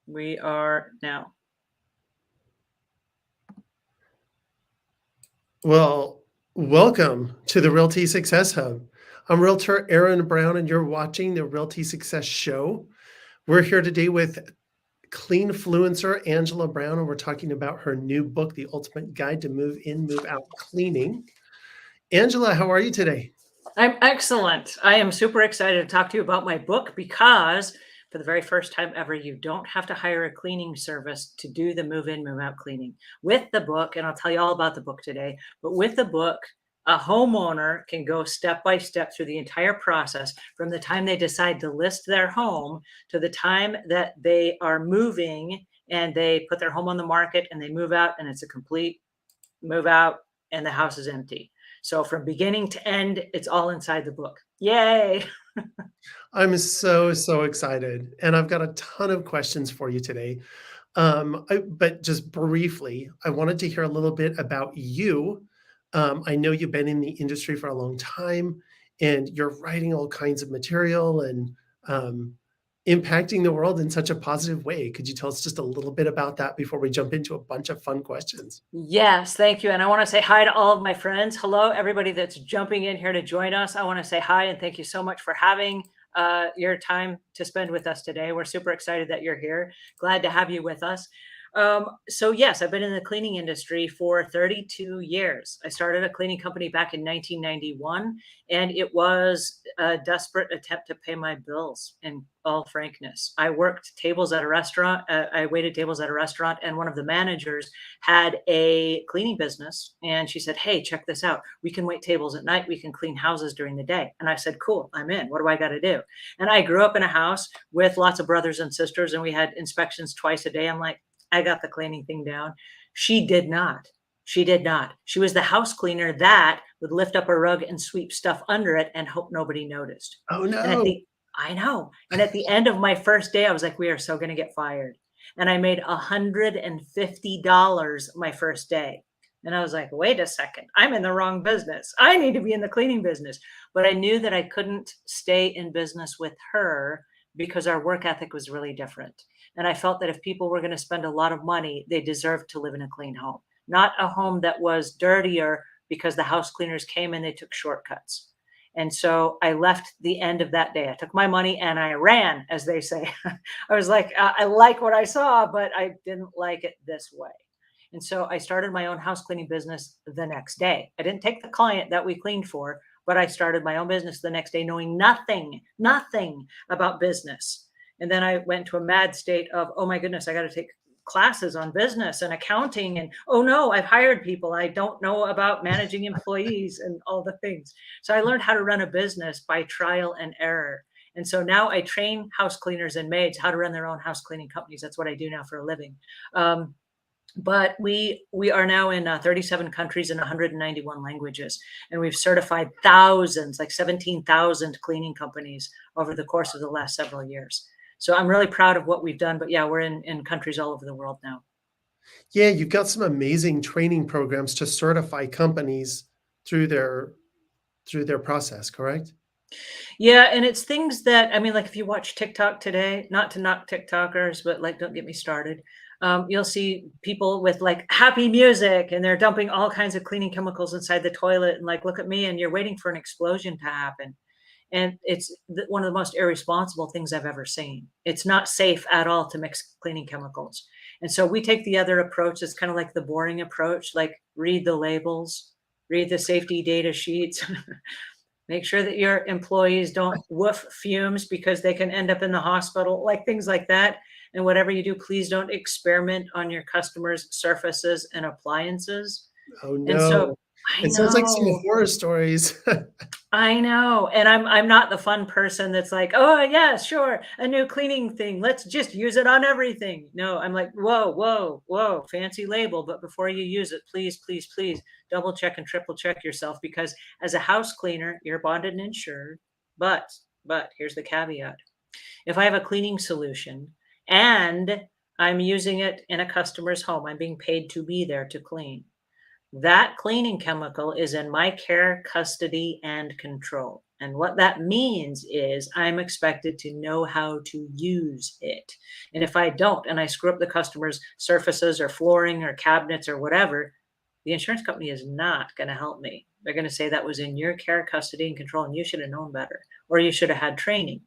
We are now. Well, welcome to the Realty Success Hub. I'm Realtor Aaron Brown, and you're watching the Realty Success Show. We're here today with cleanfluencer Angela Brown, and we're talking about her new book, The Ultimate Guide to Move In, Move Out Cleaning. Angela, how are you today? I'm excellent. I am super excited to talk to you about my book because for the very first time ever, you don't have to hire a cleaning service to do the move in, move out cleaning. With the book, and I'll tell you all about the book today, but with the book, a homeowner can go step by step through the entire process from the time they decide to list their home to the time that they are moving and they put their home on the market and they move out and it's a complete move out and the house is empty. So from beginning to end, it's all inside the book. Yay. I'm so excited, and I've got a ton of questions for you today. But just briefly, I wanted to hear a little bit about you. I know you've been in the industry for a long time, and you're writing all kinds of material and um, impacting the world in such a positive way. Could you tell us just a little bit about that before we jump into a bunch of fun questions? Yes, thank you. And I want to say hi to all of my friends. Hello, everybody that's jumping in here to join us. I want to say hi and thank you so much for having your time to spend with us today. We're super excited that you're here. Glad to have you with us. So yes, I've been in the cleaning industry for 32 years. I started a cleaning company back in 1991, and it was a desperate attempt to pay my bills. In all frankness, I worked tables at a restaurant. I waited tables at a restaurant, and one of the managers had a cleaning business, and she said, "Hey, check this out. We can wait tables at night. We can clean houses during the day." And I said, "Cool, I'm in. What do I got to do?" And I grew up in a house with lots of brothers and sisters, and we had inspections twice a day. I'm like, I got the cleaning thing down. She did not. She did not. She was the house cleaner that would lift up a rug and sweep stuff under it and hope nobody noticed. Oh And at no. the I know. And at the end of my first day, I was like, we are so going to get fired. And I made $150 my first day. And I was like, wait a second, I'm in the wrong business. I need to be in the cleaning business. But I knew that I couldn't stay in business with her because our work ethic was really different. And I felt that if people were going to spend a lot of money, they deserved to live in a clean home, not a home that was dirtier because the house cleaners came and they took shortcuts. And so I left the end of that day. I took my money and I ran, as they say. I was like, I like what I saw, but I didn't like it this way. And so I started my own house cleaning business the next day. I didn't take the client that we cleaned for, but I started my own business the next day, knowing nothing about business. And then I went to a mad state of, oh my goodness, I got to take classes on business and accounting. And oh no, I've hired people. I don't know about managing employees and all the things. So I learned how to run a business by trial and error. And so now I train house cleaners and maids how to run their own house cleaning companies. That's what I do now for a living. But we are now in 37 countries and 191 languages, and we've certified thousands, like 17,000 cleaning companies over the course of the last several years. So I'm really proud of what we've done. But yeah, we're in countries all over the world now. Yeah, you've got some amazing training programs to certify companies through their process, correct? Yeah, and it's things that I mean, like if you watch TikTok today, not to knock TikTokers, but like don't get me started. You'll see people with like happy music and they're dumping all kinds of cleaning chemicals inside the toilet and like, look at me, and you're waiting for an explosion to happen. And it's one of the most irresponsible things I've ever seen. It's not safe at all to mix cleaning chemicals. And so we take the other approach. It's kind of like the boring approach, like read the labels, read the safety data sheets. Make sure that your employees don't woof fumes because they can end up in the hospital, like things like that. And whatever you do, please don't experiment on your customers' surfaces and appliances. Oh And so no. I It sounds like some know, horror stories. I know. And I'm not the fun person that's like, oh yeah, sure, a new cleaning thing. Let's just use it on everything. No, I'm like, whoa, fancy label. But before you use it, please double check and triple check yourself because as a house cleaner, you're bonded and insured. But here's the caveat. If I have a cleaning solution and I'm using it in a customer's home, I'm being paid to be there to clean. That cleaning chemical is in my care, custody, and control. And what that means is I'm expected to know how to use it. And if I don't, and I screw up the customer's surfaces or flooring or cabinets or whatever, the insurance company is not going to help me. They're going to say that was in your care, custody, and control, and you should have known better, or you should have had training.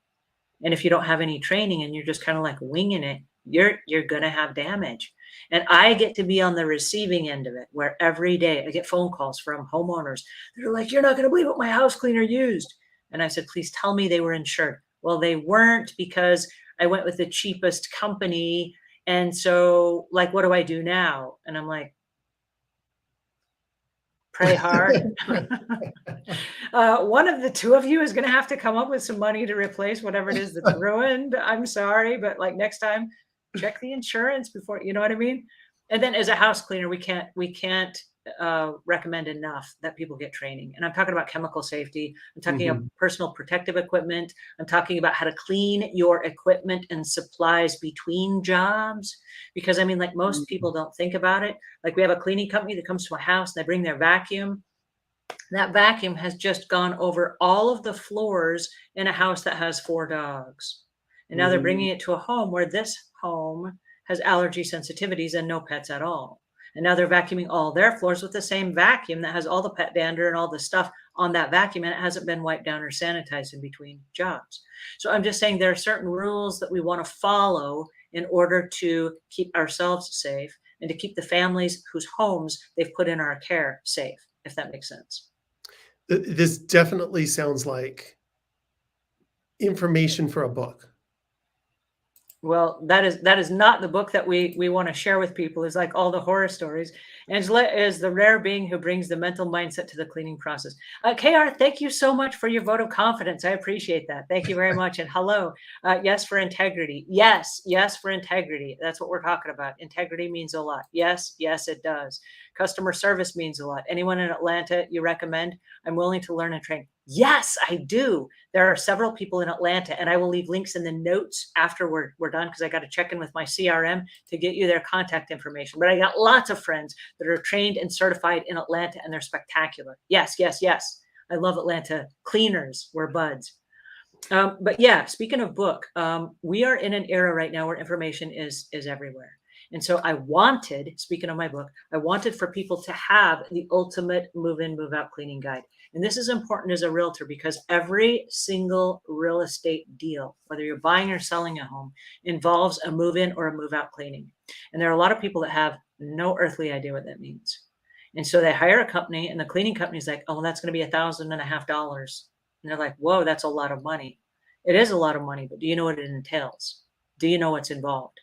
And if you don't have any training and you're just kind of like winging it, you're going to have damage. And I get to be on the receiving end of it, where every day I get phone calls from homeowners that are like, "You're not going to believe what my house cleaner used." And I said, "Please tell me they were insured." Well, they weren't, because I went with the cheapest company. And so, like, what do I do now? And I'm like, pray hard. One of the two of you is going to have to come up with some money to replace whatever it is that's ruined. I'm sorry, but like next time, check the insurance before, you know what I mean? And then as a house cleaner, we can't recommend enough that people get training. And I'm talking about chemical safety. I'm talking about Mhm. personal protective equipment. I'm talking about how to clean your equipment and supplies between jobs. Because I mean, like, most people don't think about it. Like, we have a cleaning company that comes to my house and they bring their vacuum. That vacuum has just gone over all of the floors in a house that has 4 dogs. And now they're Mhm. bringing it to a home where this home has allergy sensitivities and no pets at all. And now they're vacuuming all their floors with the same vacuum that has all the pet dander and all the stuff on that vacuum, and it hasn't been wiped down or sanitized in between jobs. So I'm just saying there are certain rules that we want to follow in order to keep ourselves safe and to keep the families whose homes they've put in our care safe, if that makes sense. This definitely sounds like information for a book. Well, that is not the book that we want to share with people, is like all the horror stories. Angela is the rare being who brings the mental mindset to the cleaning process. KR, thank you so much for your vote of confidence. I appreciate that. Thank you very much. And hello. Yes, for integrity. Yes, yes, for integrity. That's what we're talking about. Integrity means a lot. Yes, yes, it does. Customer service means a lot. Anyone in Atlanta you recommend? I'm willing to learn and train. Yes, I do. There are several people in Atlanta, and I will leave links in the notes after we're done, because I got to check in with my CRM to get you their contact information. But I got lots of friends that are trained and certified in Atlanta, and they're spectacular. Yes, yes, yes. I love Atlanta cleaners. We're buds. But yeah, speaking of book, we are in an era right now where information is everywhere. And so I wanted, speaking of my book, I wanted for people to have the ultimate move in, move out cleaning guide. And this is important as a realtor, because every single real estate deal, whether you're buying or selling a home, involves a move in or a move out cleaning. And there are a lot of people that have no earthly idea what that means. And so they hire a company, and the cleaning company's like, "Oh, that's going to be $1,500. And they're like, "Whoa, that's a lot of money." It is a lot of money, but do you know what it entails? Do you know what's involved?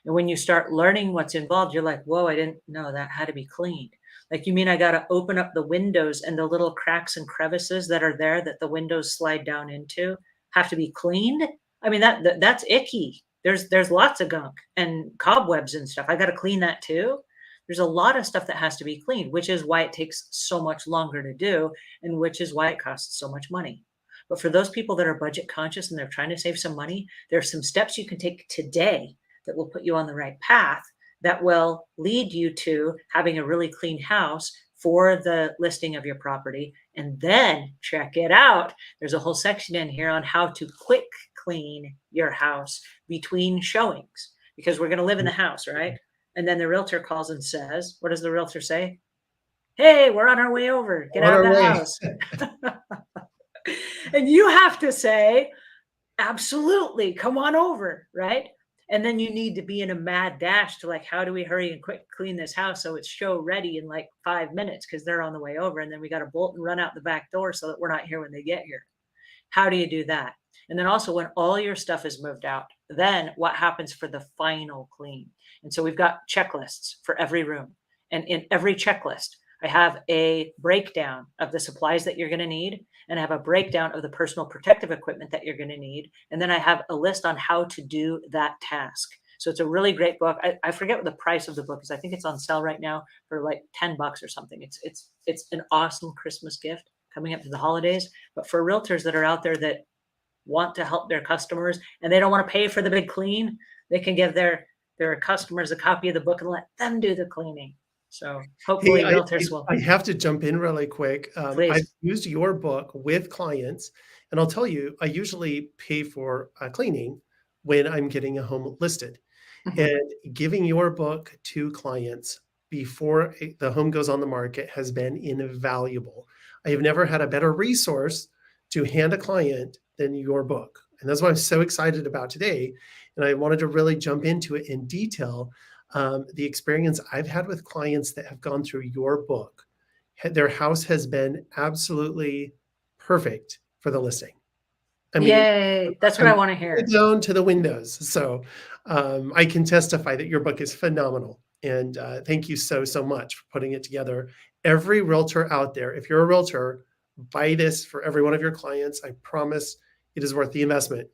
And when you start learning what's involved, you're like, "Whoa, I didn't know that had to be cleaned." Like, you mean I got to open up the windows, and the little cracks and crevices that are there that the windows slide down into have to be cleaned? I mean, that's icky. There's lots of gunk and cobwebs and stuff. I got to clean that too. There's a lot of stuff that has to be cleaned, which is why it takes so much longer to do, and which is why it costs so much money. But for those people that are budget conscious and they're trying to save some money, there are some steps you can take today that will put you on the right path, that will lead you to having a really clean house for the listing of your property. And then check it out. There's a whole section in here on how to quick clean your house between showings, because we're going to live in the house, right? And then the realtor calls and says, what does the realtor say? "Hey, we're on our way over. Get On out of our the way. house." And you have to say, "Absolutely, come on over," right? And then you need to be in a mad dash to, like, how do we hurry and quick clean this house so it's show ready in like 5 minutes, because they're on the way over, and then we got to bolt and run out the back door so that we're not here when they get here. How do you do that? And then also, when all your stuff is moved out, then what happens for the final clean? And so we've got checklists for every room. And in every checklist, I have a breakdown of the supplies that you're going to need, and I have a breakdown of the personal protective equipment that you're going to need. And then I have a list on how to do that task. So it's a really great book. I forget what the price of the book is. I think it's on sale right now for like $10 or something. It's an awesome Christmas gift coming up to the holidays. But for realtors that are out there that want to help their customers and they don't want to pay for the big clean, they can give their customers a copy of the book and let them do the cleaning. So Hey, hopefully realtors will, I have to jump in really quick. I've please. used your book with clients, and I'll tell you, I usually pay for cleaning when I'm getting a home listed. Mhm. And giving your book to clients before the home goes on the market has been invaluable. I have never had a better resource to hand a client than your book. And that's what I'm so excited about today. And I wanted to really jump into it in detail. The experience I've had with clients that have gone through your book, their house has been absolutely perfect for the listing. I mean, Yay. That's what I I'm want to hear. down to the windows. So I can testify that your book is phenomenal. And thank you so, so much for putting it together. Every realtor out there, if you're a realtor, buy this for every one of your clients. I promise it is worth the investment.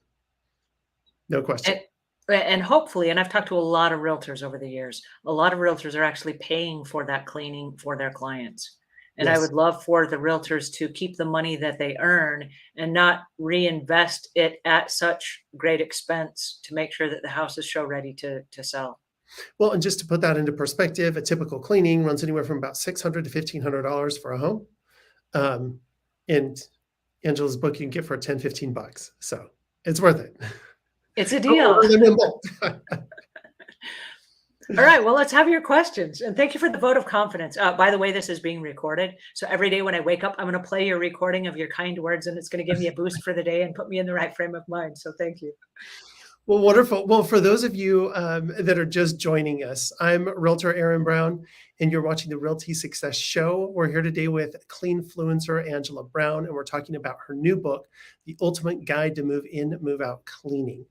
No question. And and hopefully, and I've talked to a lot of realtors over the years, a lot of realtors are actually paying for that cleaning for their clients. And I Yes. would love for the realtors to keep the money that they earn and not reinvest it at such great expense to make sure that the house is show ready to sell. Well, and just to put that into perspective, a typical cleaning runs anywhere from about $600 to $1,500 for a home. Um, and Angela's book you can get for 10, $15. So it's worth it. It's a Don't deal. order them in bulk. All right, well, let's have your questions. And thank you for the vote of confidence. By the way, this is being recorded. So every day when I wake up, I'm going to play your recording of your kind words, and it's going to give me a boost for the day and put me in the right frame of mind. So thank you. Well, wonderful. Well, for those of you that are just joining us, I'm Realtor Aaron Brown, and you're watching the Realty Success Show. We're here today with cleanfluencer Angela Brown, and we're talking about her new book, The Ultimate Guide to Move In, Move Out Cleaning.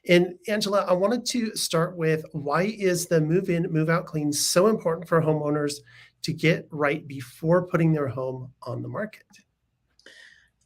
And Angela, I wanted to start with why is the move in, move out clean so important for homeowners to get right before putting their home on the market?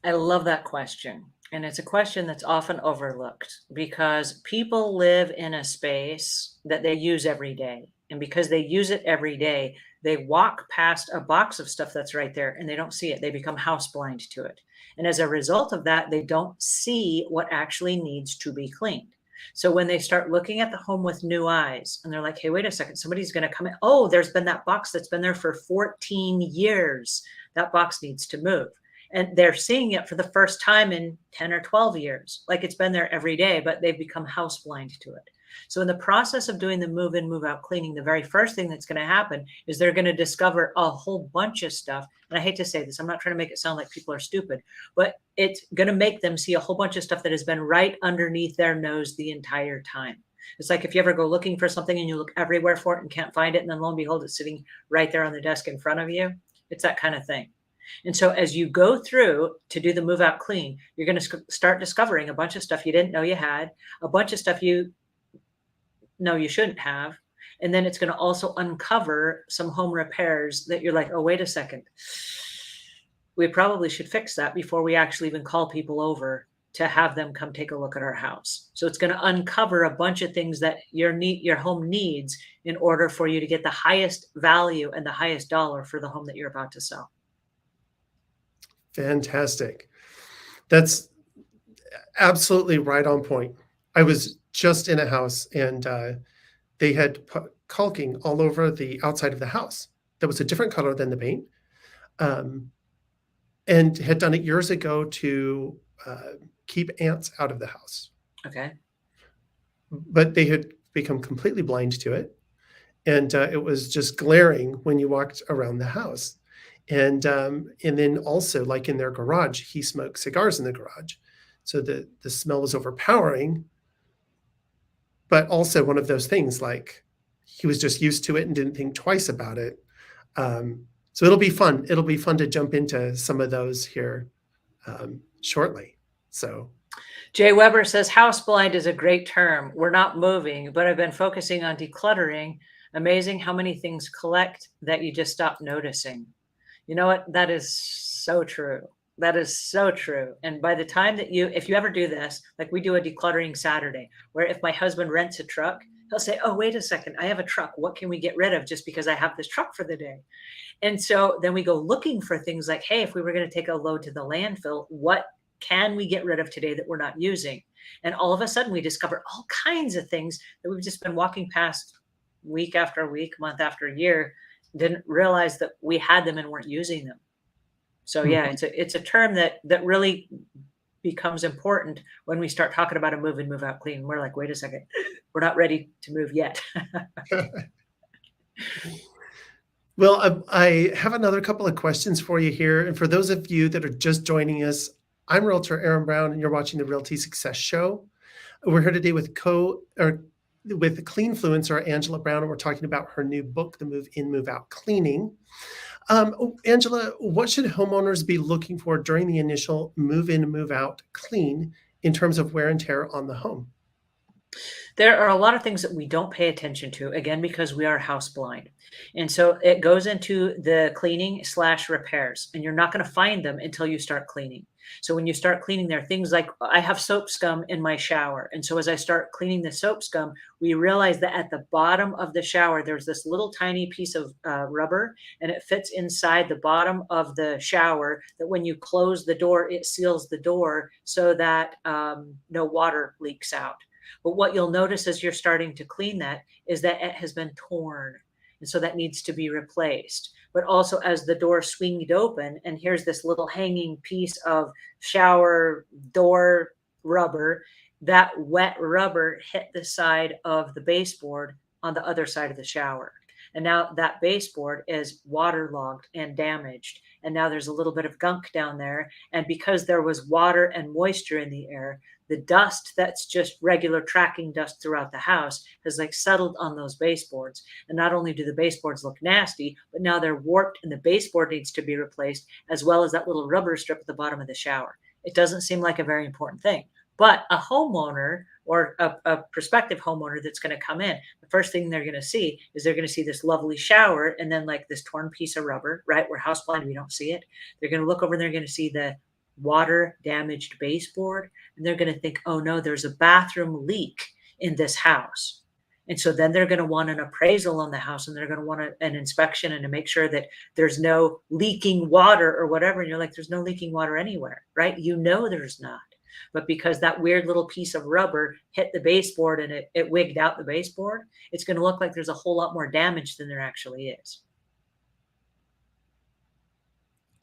I love that question. And it's a question that's often overlooked because people live in a space that they use every day. And because they use it every day, they walk past a box of stuff that's right there and they don't see it. They become house blind to it. And as a result of that, they don't see what actually needs to be cleaned. So when they start looking at the home with new eyes and they're like, hey, wait a second, somebody's going to come in. Oh, there's been that box that's been there for 14 years. That box needs to move, and they're seeing it for the first time in 10 or 12 years, like it's been there every day, but they've become house blind to it. So in the process of doing the move in, move out cleaning, the very first thing that's going to happen is they're going to discover a whole bunch of stuff. And I hate to say this, I'm not trying to make it sound like people are stupid, but it's going to make them see a whole bunch of stuff that has been right underneath their nose the entire time. It's like if you ever go looking for something and you look everywhere for it and can't find it, and then lo and behold, it's sitting right there on the desk in front of you. It's that kind of thing. And so as you go through to do the move out clean, you're going to start discovering a bunch of stuff you didn't know you had, a bunch of stuff you know you shouldn't have. And then it's going to also uncover some home repairs that you're like, oh, wait a second. We probably should fix that before we actually even call people over to have them come take a look at our house. So it's going to uncover a bunch of things that your home needs in order for you to get the highest value and the highest dollar for the home that you're about to sell. Fantastic. That's absolutely right on point. I was just in a house and they had put caulking all over the outside of the house that was a different color than the paint, um, and had done it years ago to keep ants out of the house. Okay. But they had become completely blind to it. And it was just glaring when you walked around the house. And then also, like in their garage, he smoked cigars in the garage. So the smell was overpowering, but also one of those things like he was just used to it and didn't think twice about it. So it'll be fun. It'll be fun to jump into some of those here shortly. So Jay Weber says house blind is a great term. We're not moving, but I've been focusing on decluttering. Amazing how many things collect that you just stop noticing. You know what? That is so true. That is so true. And by the time that if you ever do this, like we do a decluttering Saturday, where if my husband rents a truck, he'll say, oh, wait a second, I have a truck. What can we get rid of just because I have this truck for the day? And so then we go looking for things like, hey, if we were going to take a load to the landfill, what can we get rid of today that we're not using? And all of a sudden we discover all kinds of things that we've just been walking past week after week, month after year. didn't realize that we had them and weren't using them. So yeah, Mhm. it's a term that really becomes important when we start talking about a move in, move out clean. We're like, wait a second, we're not ready to move yet. Well, I have another couple of questions for you here. And for those of you that are just joining us, I'm Realtor Aaron Brown, and you're watching the Realty Success Show. We're here today with cleanfluencer Angela Brown, and we're talking about her new book, The Move In, Move Out Cleaning. Angela, what should homeowners be looking for during the initial move in, move out clean in terms of wear and tear on the home? There are a lot of things that we don't pay attention to, again, because we are house blind. And so it goes into the cleaning slash repairs, and you're not going to find them until you start cleaning. So when you start cleaning, there are things like I have soap scum in my shower. And so as I start cleaning the soap scum, we realize that at the bottom of the shower, there's this little tiny piece of rubber, and it fits inside the bottom of the shower that when you close the door, it seals the door so that no water leaks out. But what you'll notice as you're starting to clean that is that it has been torn. And so that needs to be replaced. But also, as the door swinged open, and here's this little hanging piece of shower door rubber, that wet rubber hit the side of the baseboard on the other side of the shower. And now that baseboard is waterlogged and damaged. And now there's a little bit of gunk down there. And because there was water and moisture in the air, the dust that's just regular tracking dust throughout the house has like settled on those baseboards. And not only do the baseboards look nasty, but now they're warped and the baseboard needs to be replaced, as well as that little rubber strip at the bottom of the shower. It doesn't seem like a very important thing. But a homeowner or a prospective homeowner that's going to come in, the first thing they're going to see is they're going to see this lovely shower and then like this torn piece of rubber, right? We're house blind, we don't see it. They're going to look over and they're going to see the water damaged baseboard, and they're going to think, oh no, there's a bathroom leak in this house. And so then they're going to want an appraisal on the house, and they're going to want an inspection and to make sure that there's no leaking water or whatever. And you're like, there's no leaking water anywhere, right? You know there's not. But because that weird little piece of rubber hit the baseboard and it wigged out the baseboard, it's going to look like there's a whole lot more damage than there actually is.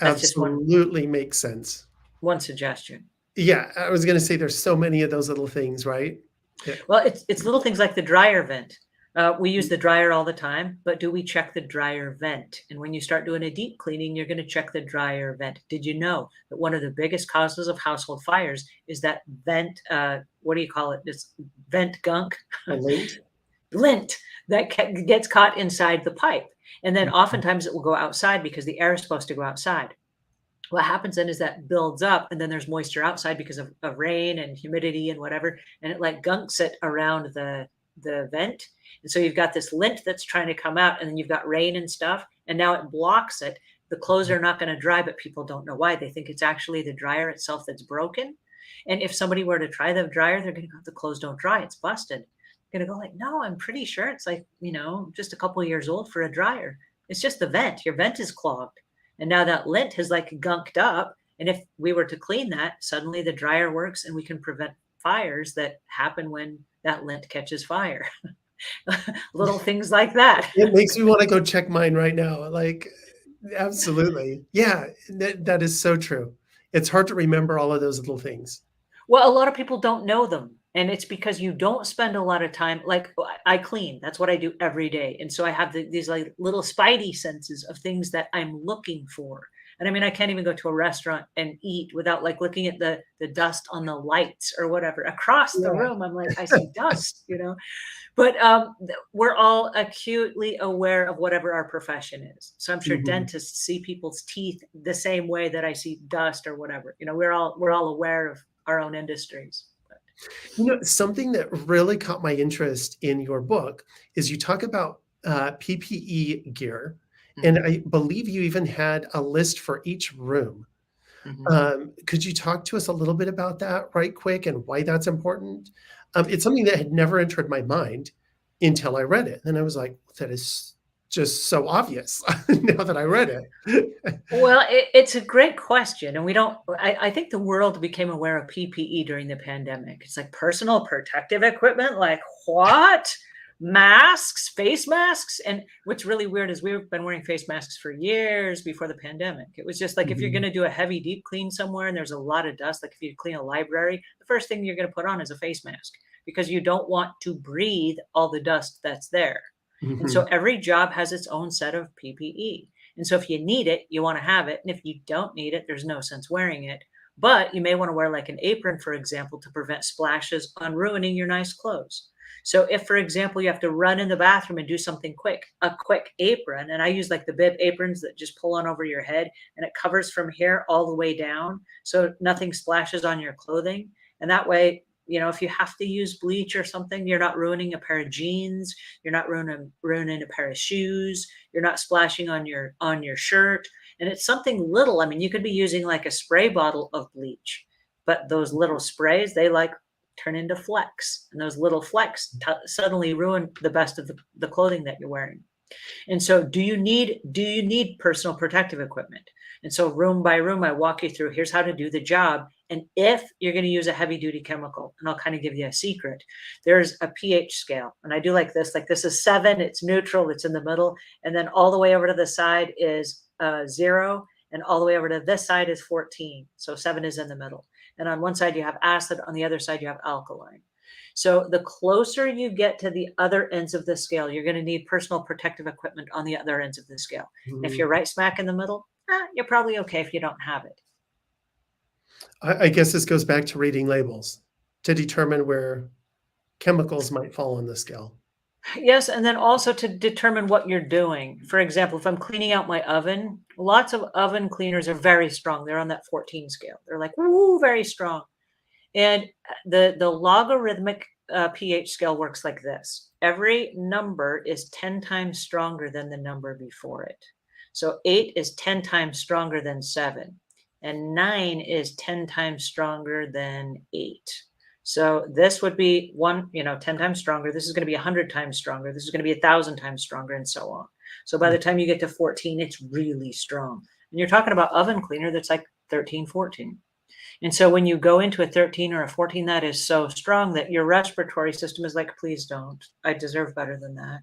That's just Absolutely makes sense. one suggestion. Yeah, I was going to say there's so many of those little things, right? Yeah. Well, it's little things like the dryer vent. We use the dryer all the time, but do we check the dryer vent? And when you start doing a deep cleaning, you're going to check the dryer vent. Did you know that one of the biggest causes of household fires is that vent? What do you call it? This vent gunk, A lint? lint that gets caught inside the pipe, and then oftentimes it will go outside because the air is supposed to go outside. What happens then is that builds up, and then there's moisture outside because of rain and humidity and whatever, and it like gunks it around the vent. And so you've got this lint that's trying to come out, and then you've got rain and stuff, and now it blocks it. The clothes are not going to dry, but people don't know why. They think it's actually the dryer itself that's broken. And if somebody were to try the dryer, they're going to go, the clothes don't dry, it's busted. They're going to go like, no, I'm pretty sure it's like, just a couple of years old for a dryer. It's just the vent. Your vent is clogged. And now that lint has like gunked up. And if we were to clean that, suddenly the dryer works and we can prevent fires that happen when that lint catches fire. Little things like that. It makes me want to go check mine right now. Like, absolutely. Yeah, that is so true. It's hard to remember all of those little things. Well, a lot of people don't know them. And it's because you don't spend a lot of time. Like I clean, that's what I do every day. And so I have these like little spidey senses of things that I'm looking for. And I mean, I can't even go to a restaurant and eat without like looking at the dust on the lights or whatever across the Yeah. room. I'm like, I see dust. But we're all acutely aware of whatever our profession is. So I'm sure Mhm. dentists see people's teeth the same way that I see dust or whatever. We're all aware of our own industries. Something that really caught my interest in your book is you talk about PPE gear, and Mhm, I believe you even had a list for each room. mhm. Could you talk to us a little bit about that right quick and why that's important? It's something that had never entered my mind until I read it, and I was like, "That is just so obvious," now that I read it. Well, it's a great question, and we don't. I think the world became aware of PPE during the pandemic. It's like personal protective equipment. Like what? Masks, face masks. And what's really weird is we've been wearing face masks for years before the pandemic. It was just like if you're going Mhm. to do a heavy deep clean somewhere and there's a lot of dust, like if you clean a library, the first thing you're going to put on is a face mask because you don't want to breathe all the dust that's there. And so Mhm. every job has its own set of PPE. And so if you need it, you want to have it. And if you don't need it, there's no sense wearing it. But you may want to wear like an apron, for example, to prevent splashes on ruining your nice clothes. So if, for example, you have to run in the bathroom and do something quick, a quick apron, and I use like the bib aprons that just pull on over your head and it covers from here all the way down. So nothing splashes on your clothing. And that way, if you have to use bleach or something, you're not ruining a pair of jeans, you're not ruining a pair of shoes, you're not splashing on your shirt. And it's something little. I mean, you could be using like a spray bottle of bleach, but those little sprays, they like turn into flecks, and those little flecks suddenly ruin the best of the clothing that you're wearing. And so do you need personal protective equipment? And so room by room, I walk you through, here's how to do the job. And if you're going to use a heavy duty chemical, and I'll kind of give you a secret, there's a pH scale. And I do like this is 7, it's neutral, it's in the middle. And then all the way over to the side is 0. And all the way over to this side is 14. So 7 is in the middle. And on one side you have acid, on the other side you have alkaline. So the closer you get to the other ends of the scale, you're going to need personal protective equipment on the other ends of the scale. And if Mhm. you're right smack in the middle, you're probably okay if you don't have it. I guess this goes back to reading labels to determine where chemicals might fall on the scale. Yes, and then also to determine what you're doing. For example, if I'm cleaning out my oven, lots of oven cleaners are very strong. They're on that 14 scale. They're like, woo, very strong. And the logarithmic pH scale works like this. Every number is 10 times stronger than the number before it. So 8 is 10 times stronger than 7, and 9 is 10 times stronger than 8. So this would be 10 times stronger. This is going to be 100 times stronger. This is going to be 1,000 times stronger, and so on. So by Mm. the time you get to 14, it's really strong. And you're talking about oven cleaner that's like 13, 14. And so when you go into a 13 or a 14, that is so strong that your respiratory system is like, please don't. I deserve better than that.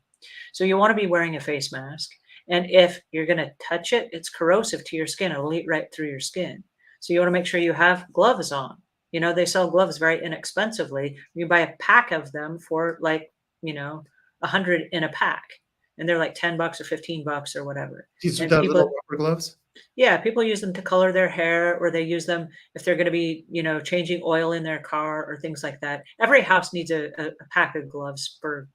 So you want to be wearing a face mask. And if you're going to touch it, it's corrosive to your skin. It'll eat right through your skin. So you want to make sure you have gloves on. They sell gloves very inexpensively. You buy a pack of them for like, 100 in a pack. And they're like $10 or $15 or whatever. These are And the little people rubber gloves? yeah, people use them to color their hair, or they use them if they're gonna be, changing oil in their car or things like that. Every house needs a pack of gloves for,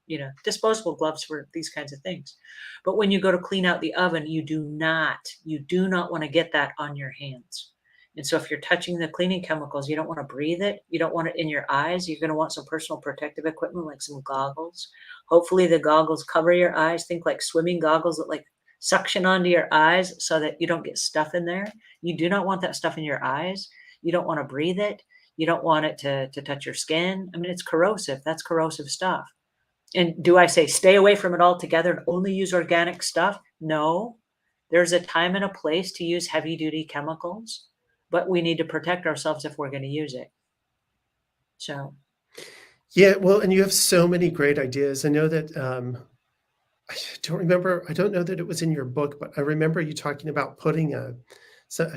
disposable gloves for these kinds of things. But when you go to clean out the oven, you do not wanna get that on your hands. And so if you're touching the cleaning chemicals, you don't wanna breathe it, you don't want it in your eyes, you're gonna want some personal protective equipment like some goggles. Hopefully, the goggles cover your eyes, think like swimming goggles that, like, suction onto your eyes so that you don't get stuff in there. You do not want that stuff in your eyes. You don't want to breathe it. You don't want it to touch your skin. I mean, it's corrosive. That's corrosive stuff. And do I say stay away from it altogether and only use organic stuff? No. There's a time and a place to use heavy duty chemicals, but we need to protect ourselves if we're going to use it. So, Yeah, well, and you have so many great ideas. I know that, I don't know that it was in your book, but I remember you talking about putting a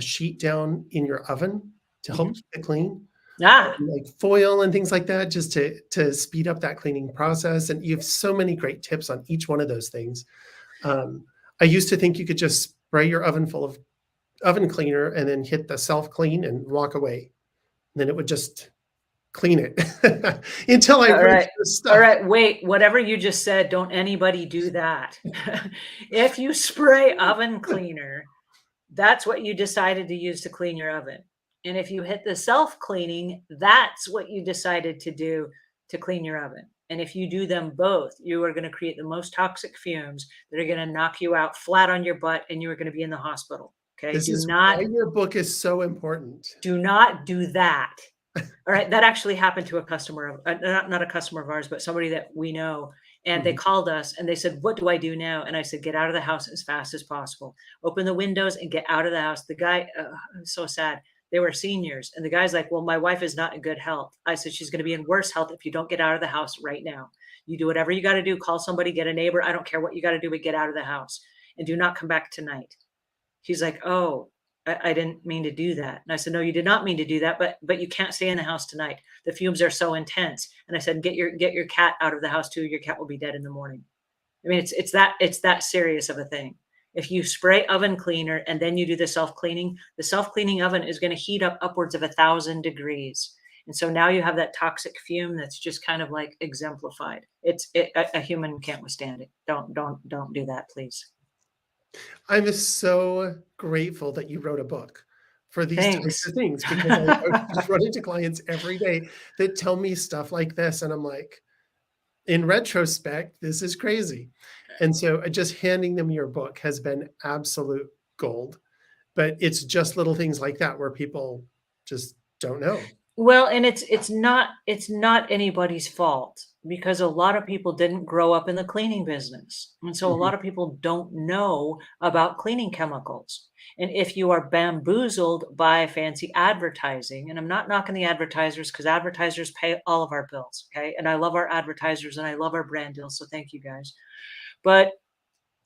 sheet down in your oven to help mhm. keep it clean, Ah, like foil and things like that, just to speed up that cleaning process, and you have so many great tips on each one of those things. Um, I used to think you could just spray your oven full of oven cleaner and then hit the self-clean and walk away, and then it would just clean it until I all read right. your All stuff. right. Wait, whatever you just said, don't anybody do that. If you spray oven cleaner, that's what you decided to use to clean your oven. And if you hit the self cleaning, that's what you decided to do to clean your oven. And if you do them both, you are going to create the most toxic fumes that are going to knock you out flat on your butt and you are going to be in the hospital. Okay. This Do is not, why your book is so important. do not do that. All right, that actually happened to a customer of not a customer of ours, but somebody that we know, and they Mhm. called us and they said, "What do I do now?" And I said, "Get out of the house as fast as possible. Open the windows and get out of the house." The guy, it was so sad. They were seniors, and the guy's like, "Well, my wife is not in good health." I said, "She's gonna be in worse health if you don't get out of the house right now." You do whatever you got to do. Call somebody, get a neighbor. I don't care what you got to do, but get out of the house and do not come back tonight." He's like, "Oh, I didn't mean to do that." And I said, "No, you did not mean to do that, but you can't stay in the house tonight. The fumes are so intense." And I said, "Get your cat out of the house too. Your cat will be dead in the morning." I mean, it's that serious of a thing. If you spray oven cleaner and then you do the self-cleaning oven is gonna heat up upwards of 1,000 degrees. And so now you have that toxic fume that's just kind of like exemplified. A human can't withstand it. Don't do that, please. I'm so grateful that you wrote a book for these types Thanks. of things because I just run into clients every day that tell me stuff like this, and I'm like, in retrospect, this is crazy. And so just handing them your book has been absolute gold. But it's just little things like that where people just don't know. Well, and it's not anybody's fault because a lot of people didn't grow up in the cleaning business. And so a Mhm. lot of people don't know about cleaning chemicals. And if you are bamboozled by fancy advertising, and I'm not knocking the advertisers because advertisers pay all of our bills, okay? And I love our advertisers and I love our brand deals, so thank you guys. But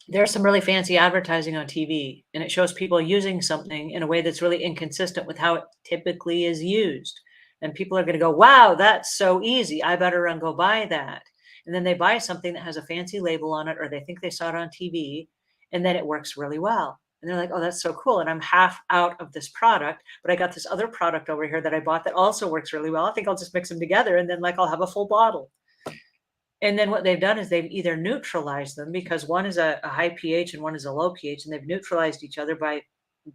there's some really fancy advertising on TV, and it shows people using something in a way that's really inconsistent with how it typically is used. And people are going to go, "Wow, that's so easy. I better run go buy that." And then they buy something that has a fancy label on it, or they think they saw it on TV, and then it works really well. And they're like, "Oh, that's so cool." And I'm half out of this product, but I got this other product over here that I bought that also works really well. I think I'll just mix them together and then like I'll have a full bottle. And then what they've done is they've either neutralized them because one is a high pH and one is a low pH, and they've neutralized each other by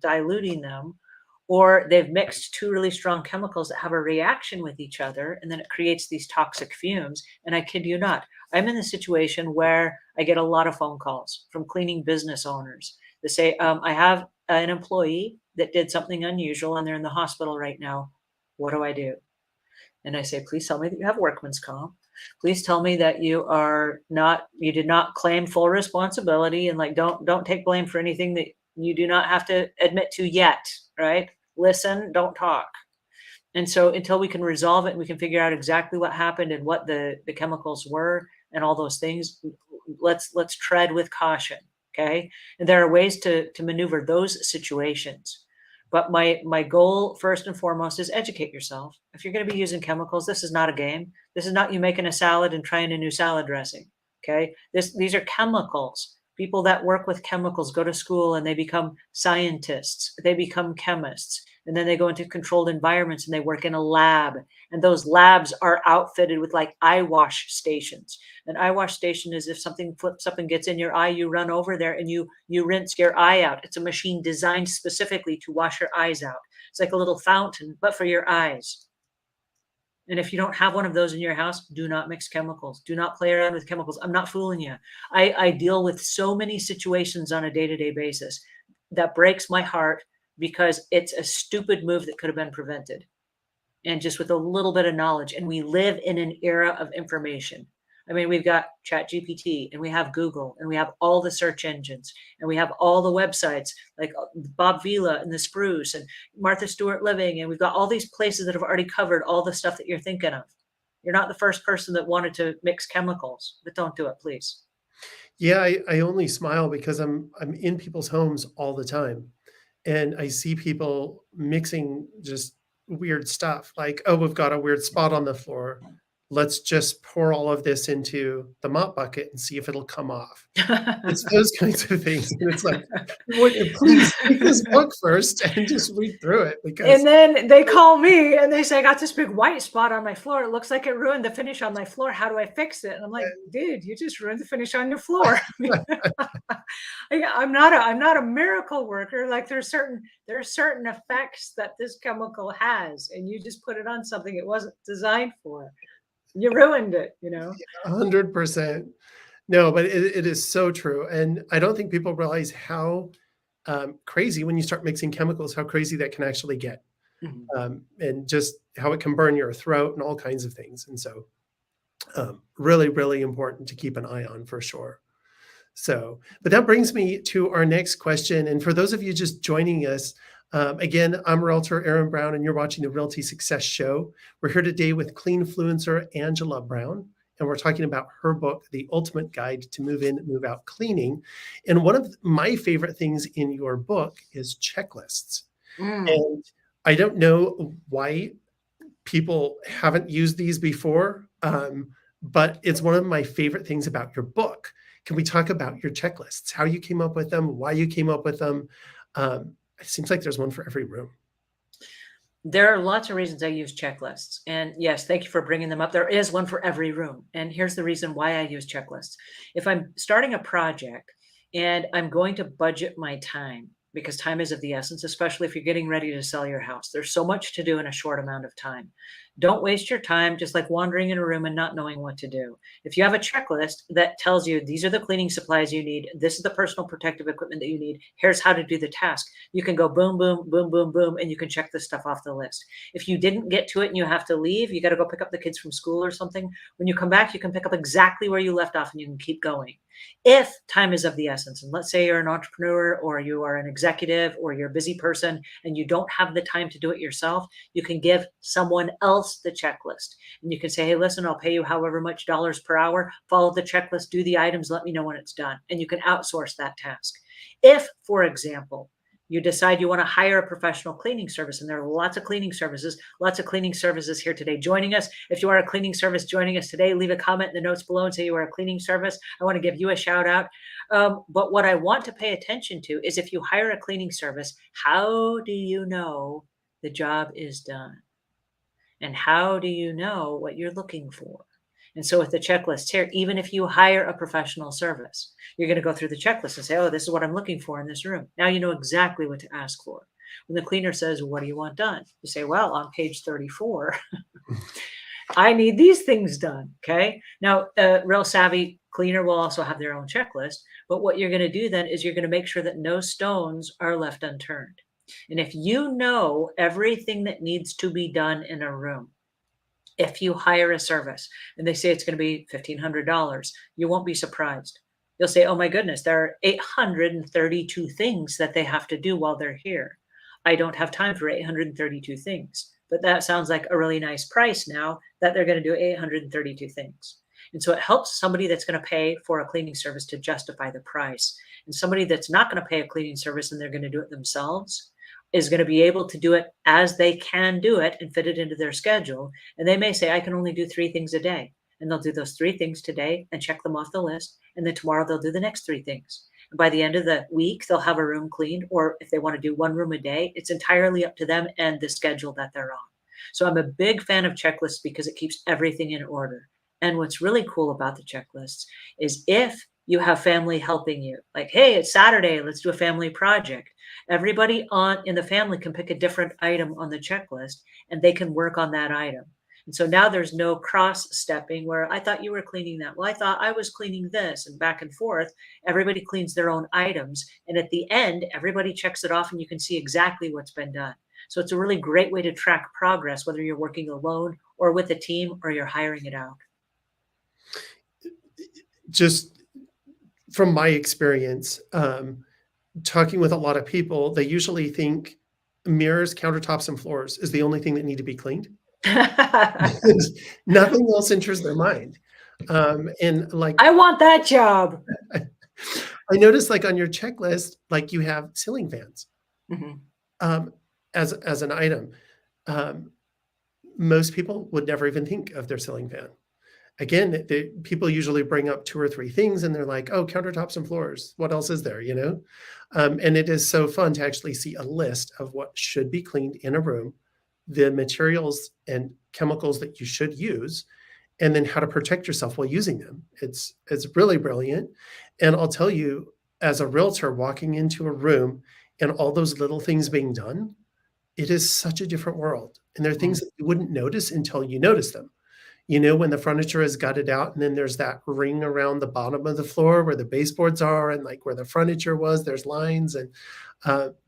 diluting them, or they've mixed two really strong chemicals that have a reaction with each other, and then it creates these toxic fumes. And I kid you not, I'm in the situation where I get a lot of phone calls from cleaning business owners that say, "I have an employee that did something unusual and they're in the hospital right now. What do I do?" And I say, "Please tell me that you have workman's comp. Please tell me that you did not claim full responsibility, and like don't take blame for anything that you do not have to admit to yet, right? Listen, don't talk." And so until we can resolve it and we can figure out exactly what happened and what the chemicals were and all those things, let's tread with caution. Okay. And there are ways to maneuver those situations. But my goal first and foremost is educate yourself. If you're going to be using chemicals, this is not a game. This is not you making a salad and trying a new salad dressing. Okay. These are chemicals. People that work with chemicals go to school and they become scientists, they become chemists, and then they go into controlled environments and they work in a lab. And those labs are outfitted with like eye wash stations. An eye wash station is if something flips up and gets in your eye, you run over there and you rinse your eye out. It's a machine designed specifically to wash your eyes out. It's like a little fountain, but for your eyes. And if you don't have one of those in your house, do not mix chemicals. Do not play around with chemicals. I'm not fooling you. I deal with so many situations on a day-to-day basis that breaks my heart because it's a stupid move that could have been prevented. And just with a little bit of knowledge. And we live in an era of information. I mean, we've got ChatGPT and we have Google and we have all the search engines and we have all the websites like Bob Vila and the Spruce and Martha Stewart Living. And we've got all these places that have already covered all the stuff that you're thinking of. You're not the first person that wanted to mix chemicals, but don't do it, please. Yeah, I only smile because I'm in people's homes all the time, and I see people mixing just weird stuff, like, "Oh, we've got a weird spot on the floor. Let's just pour all of this into the mop bucket and see if it'll come off." It's those kinds of things, and it's like, "Would please take this book first and just read through it because." And then they call me and they say, "I got this big white spot on my floor. It looks like it ruined the finish on my floor. How do I fix it?" And I'm like, "Dude, you just ruined the finish on your floor." I'm not a miracle worker. Like there are certain effects that this chemical has, and you just put it on something it wasn't designed for. You ruined it. 100%. No, but it is so true, and I don't think people realize how, crazy when you start mixing chemicals, how crazy that can actually get, Mhm. and just how it can burn your throat and all kinds of things, and so, really, really important to keep an eye on for sure. So, but that brings me to our next question. And for those of you just joining us, again, I'm Realtor Aaron Brown, and you're watching the Realty Success Show. We're here today with cleanfluencer Angela Brown, and we're talking about her book, The Ultimate Guide to Move In, Move Out Cleaning. And one of my favorite things in your book is checklists. Mm. And I don't know why people haven't used these before, but it's one of my favorite things about your book. Can we talk about your checklists, how you came up with them, why you came up with them? It seems like there's one for every room. There are lots of reasons I use checklists. And yes, thank you for bringing them up. There is one for every room. And here's the reason why I use checklists. If I'm starting a project and I'm going to budget my time, because time is of the essence, especially if you're getting ready to sell your house. There's so much to do in a short amount of time. Don't waste your time just like wandering in a room and not knowing what to do. If you have a checklist that tells you these are the cleaning supplies you need, this is the personal protective equipment that you need, here's how to do the task, you can go boom, boom, boom, boom, boom, and you can check this stuff off the list. If you didn't get to it and you have to leave, you got to go pick up the kids from school or something. When you come back, you can pick up exactly where you left off and you can keep going. If time is of the essence, and let's say you're an entrepreneur or you are an executive or you're a busy person and you don't have the time to do it yourself, you can give someone else the checklist. And you can say, hey, listen, I'll pay you however much dollars per hour, follow the checklist, do the items, let me know when it's done. And you can outsource that task. If, for example, you decide you want to hire a professional cleaning service, and there are lots of cleaning services here today joining us. If you are a cleaning service joining us today, leave a comment in the notes below and say you are a cleaning service. I want to give you a shout out. But what I want to pay attention to is if you hire a cleaning service, how do you know the job is done? And how do you know what you're looking for? And so with the checklist here, even if you hire a professional service, you're going to go through the checklist and say, oh, this is what I'm looking for in this room. Now you know exactly what to ask for. When the cleaner says, what do you want done? You say, well, on page 34, I need these things done. Okay. Now, a real savvy cleaner will also have their own checklist. But what you're going to do then is you're going to make sure that no stones are left unturned. And if you know everything that needs to be done in a room, if you hire a service and they say it's going to be $1,500, you won't be surprised. You'll say, oh my goodness, there are 832 things that they have to do while they're here. I don't have time for 832 things. But that sounds like a really nice price now that they're going to do 832 things. And so it helps somebody that's going to pay for a cleaning service to justify the price. And somebody that's not going to pay a cleaning service and they're going to do it themselves is going to be able to do it as they can do it and fit it into their schedule. And they may say, I can only do 3 things a day. And they'll do those 3 things today and check them off the list. And then tomorrow they'll do the next 3 things. And by the end of the week, they'll have a room cleaned. Or if they want to do 1 room a day, it's entirely up to them and the schedule that they're on. So I'm a big fan of checklists because it keeps everything in order. And what's really cool about the checklists is if you have family helping you, like, hey, it's Saturday, let's do a family project. Everybody in the family can pick a different item on the checklist and they can work on that item. And so now there's no cross stepping where I thought you were cleaning that. Well, I thought I was cleaning this, and back and forth. Everybody cleans their own items. And at the end, everybody checks it off and you can see exactly what's been done. So it's a really great way to track progress, whether you're working alone or with a team or you're hiring it out. Just from my experience, talking with a lot of people, they usually think mirrors, countertops, and floors is the only thing that need to be cleaned. Nothing else enters their mind. And like, I want that job. I noticed like on your checklist, like you have ceiling fans Mm-hmm. as an item. Most people would never even think of their ceiling fan. Again, people usually bring up 2 or 3 things and they're like, oh, countertops and floors. What else is there, you know? And it is so fun to actually see a list of what should be cleaned in a room, the materials and chemicals that you should use, and then how to protect yourself while using them. It's really brilliant. And I'll tell you, as a realtor walking into a room and all those little things being done, it is such a different world. And there are things that you wouldn't notice until you notice them. You know, when the furniture is gutted out and then there's that ring around the bottom of the floor where the baseboards are and like where the furniture was, there's lines, and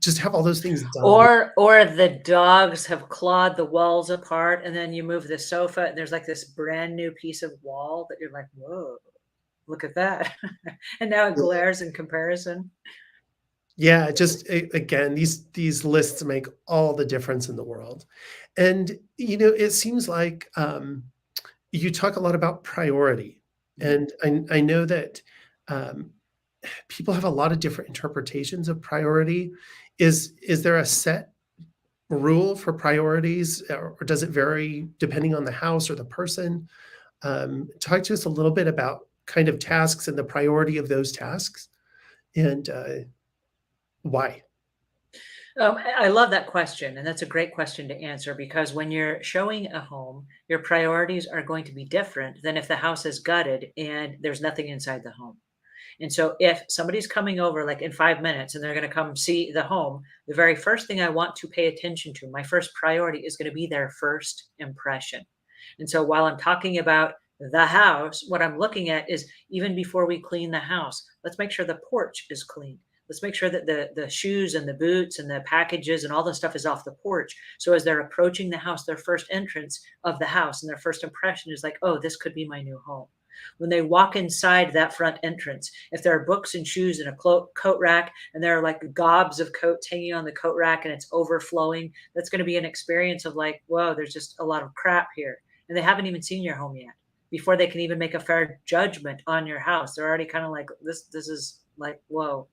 just have all those things done. Or the dogs have clawed the walls apart and then you move the sofa and there's like this brand new piece of wall that you're like, whoa, look at that. And now it glares in comparison. Yeah, just again, these lists make all the difference in the world. And you know, it seems like you talk a lot about priority, Mhm. and I know that um, people have a lot of different interpretations of priority. Is there a set rule for priorities, or does it vary depending on the house or the person? Talk to us a little bit about kind of tasks and the priority of those tasks, and why. I love that question, and that's a great question to answer because when you're showing a home, your priorities are going to be different than if the house is gutted and there's nothing inside the home. And so if somebody's coming over like in 5 minutes and they're going to come see the home, the very first thing I want to pay attention to, my first priority is going to be their first impression. And so while I'm talking about the house, what I'm looking at is even before we clean the house, let's make sure the porch is clean. Let's make sure that the shoes and the boots and the packages and all the stuff is off the porch. So as they're approaching the house, their first entrance of the house and their first impression is like, oh, this could be my new home. When they walk inside that front entrance, if there are books and shoes in a coat rack and there are like gobs of coats hanging on the coat rack and it's overflowing, that's going to be an experience of like, whoa, there's just a lot of crap here. And they haven't even seen your home yet. Before they can even make a fair judgment on your house, they're already kind of like, this is like, whoa.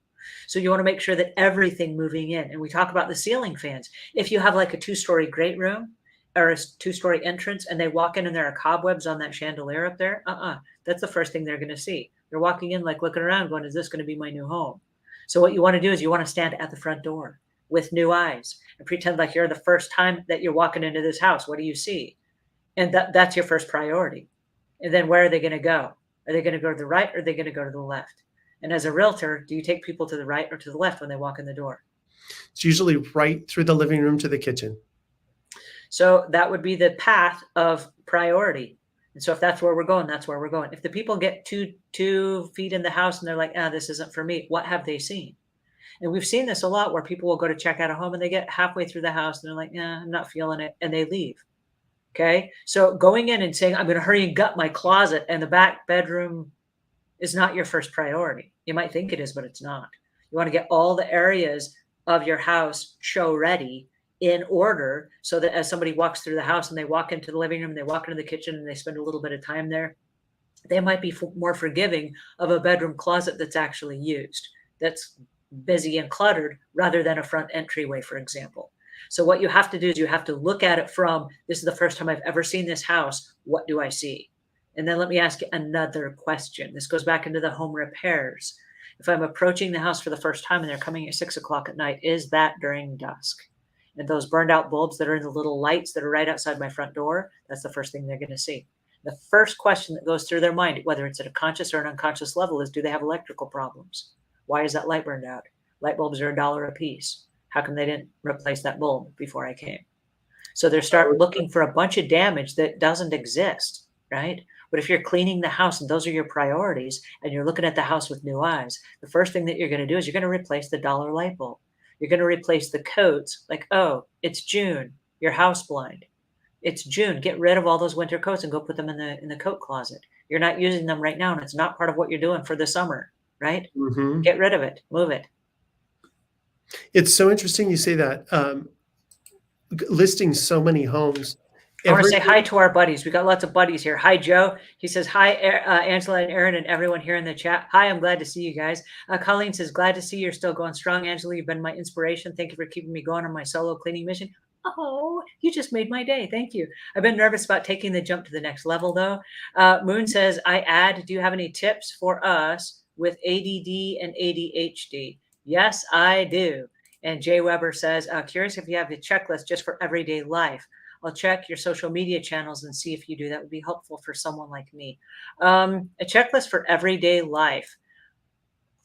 So you want to make sure that everything moving in, and we talk about the ceiling fans. If you have like a two-story great room or a two-story entrance and they walk in and there are cobwebs on that chandelier up there, that's the first thing they're going to see. They're walking in like looking around going, is this going to be my new home? So what you want to do is you want to stand at the front door with new eyes and pretend like you're the first time that you're walking into this house. What do you see? And that's your first priority. And then where are they going to go? Are they going to go to the right or are they going to go to the left? And as a realtor, do you take people to the right or to the left when they walk in the door? It's usually right through the living room to the kitchen. So that would be the path of priority. And so if that's where we're going, that's where we're going. If the people get two feet in the house and they're like, this isn't for me, what have they seen? And we've seen this a lot where people will go to check out a home and they get halfway through the house and they're like, I'm not feeling it, and they leave. Okay. So going in and saying, I'm going to hurry and gut my closet and the back bedroom is not your first priority. You might think it is, but it's not. You want to get all the areas of your house show ready in order so that as somebody walks through the house and they walk into the living room, they walk into the kitchen and they spend a little bit of time there, they might be more forgiving of a bedroom closet that's actually used, that's busy and cluttered rather than a front entryway, for example. So what you have to do is you have to look at it from, this is the first time I've ever seen this house. What do I see? And then let me ask you another question. This goes back into the home repairs. If I'm approaching the house for the first time and they're coming at 6 o'clock at night, is that during dusk? And those burned out bulbs that are in the little lights that are right outside my front door, that's the first thing they're going to see. The first question that goes through their mind, whether it's at a conscious or an unconscious level, is do they have electrical problems? Why is that light burned out? Light bulbs are $1 a piece. How come they didn't replace that bulb before I came? So they start looking for a bunch of damage that doesn't exist, right? But if you're cleaning the house and those are your priorities and you're looking at the house with new eyes, the first thing that you're going to do is you're going to replace the dollar light bulb. You're going to replace the coats like, oh, it's June, you're house blind. It's June. Get rid of all those winter coats and go put them in the coat closet. You're not using them right now, and it's not part of what you're doing for the summer, right? Mhm. Get rid of it. Move it. It's so interesting you say that. Listing so many homes. I want to Every say hi to our buddies. We got lots of buddies here. Hi, Joe. He says, hi, Angela and Aaron and everyone here in the chat. Hi, I'm glad to see you guys. Colleen says, glad to see you're still going strong. Angela, you've been my inspiration. Thank you for keeping me going on my solo cleaning mission. Oh, you just made my day. Thank you. I've been nervous about taking the jump to the next level, though. Moon says, do you have any tips for us with ADD and ADHD? Yes, I do. And Jay Weber says, curious if you have a checklist just for everyday life. I'll check your social media channels and see if you do. That would be helpful for someone like me. A checklist for everyday life.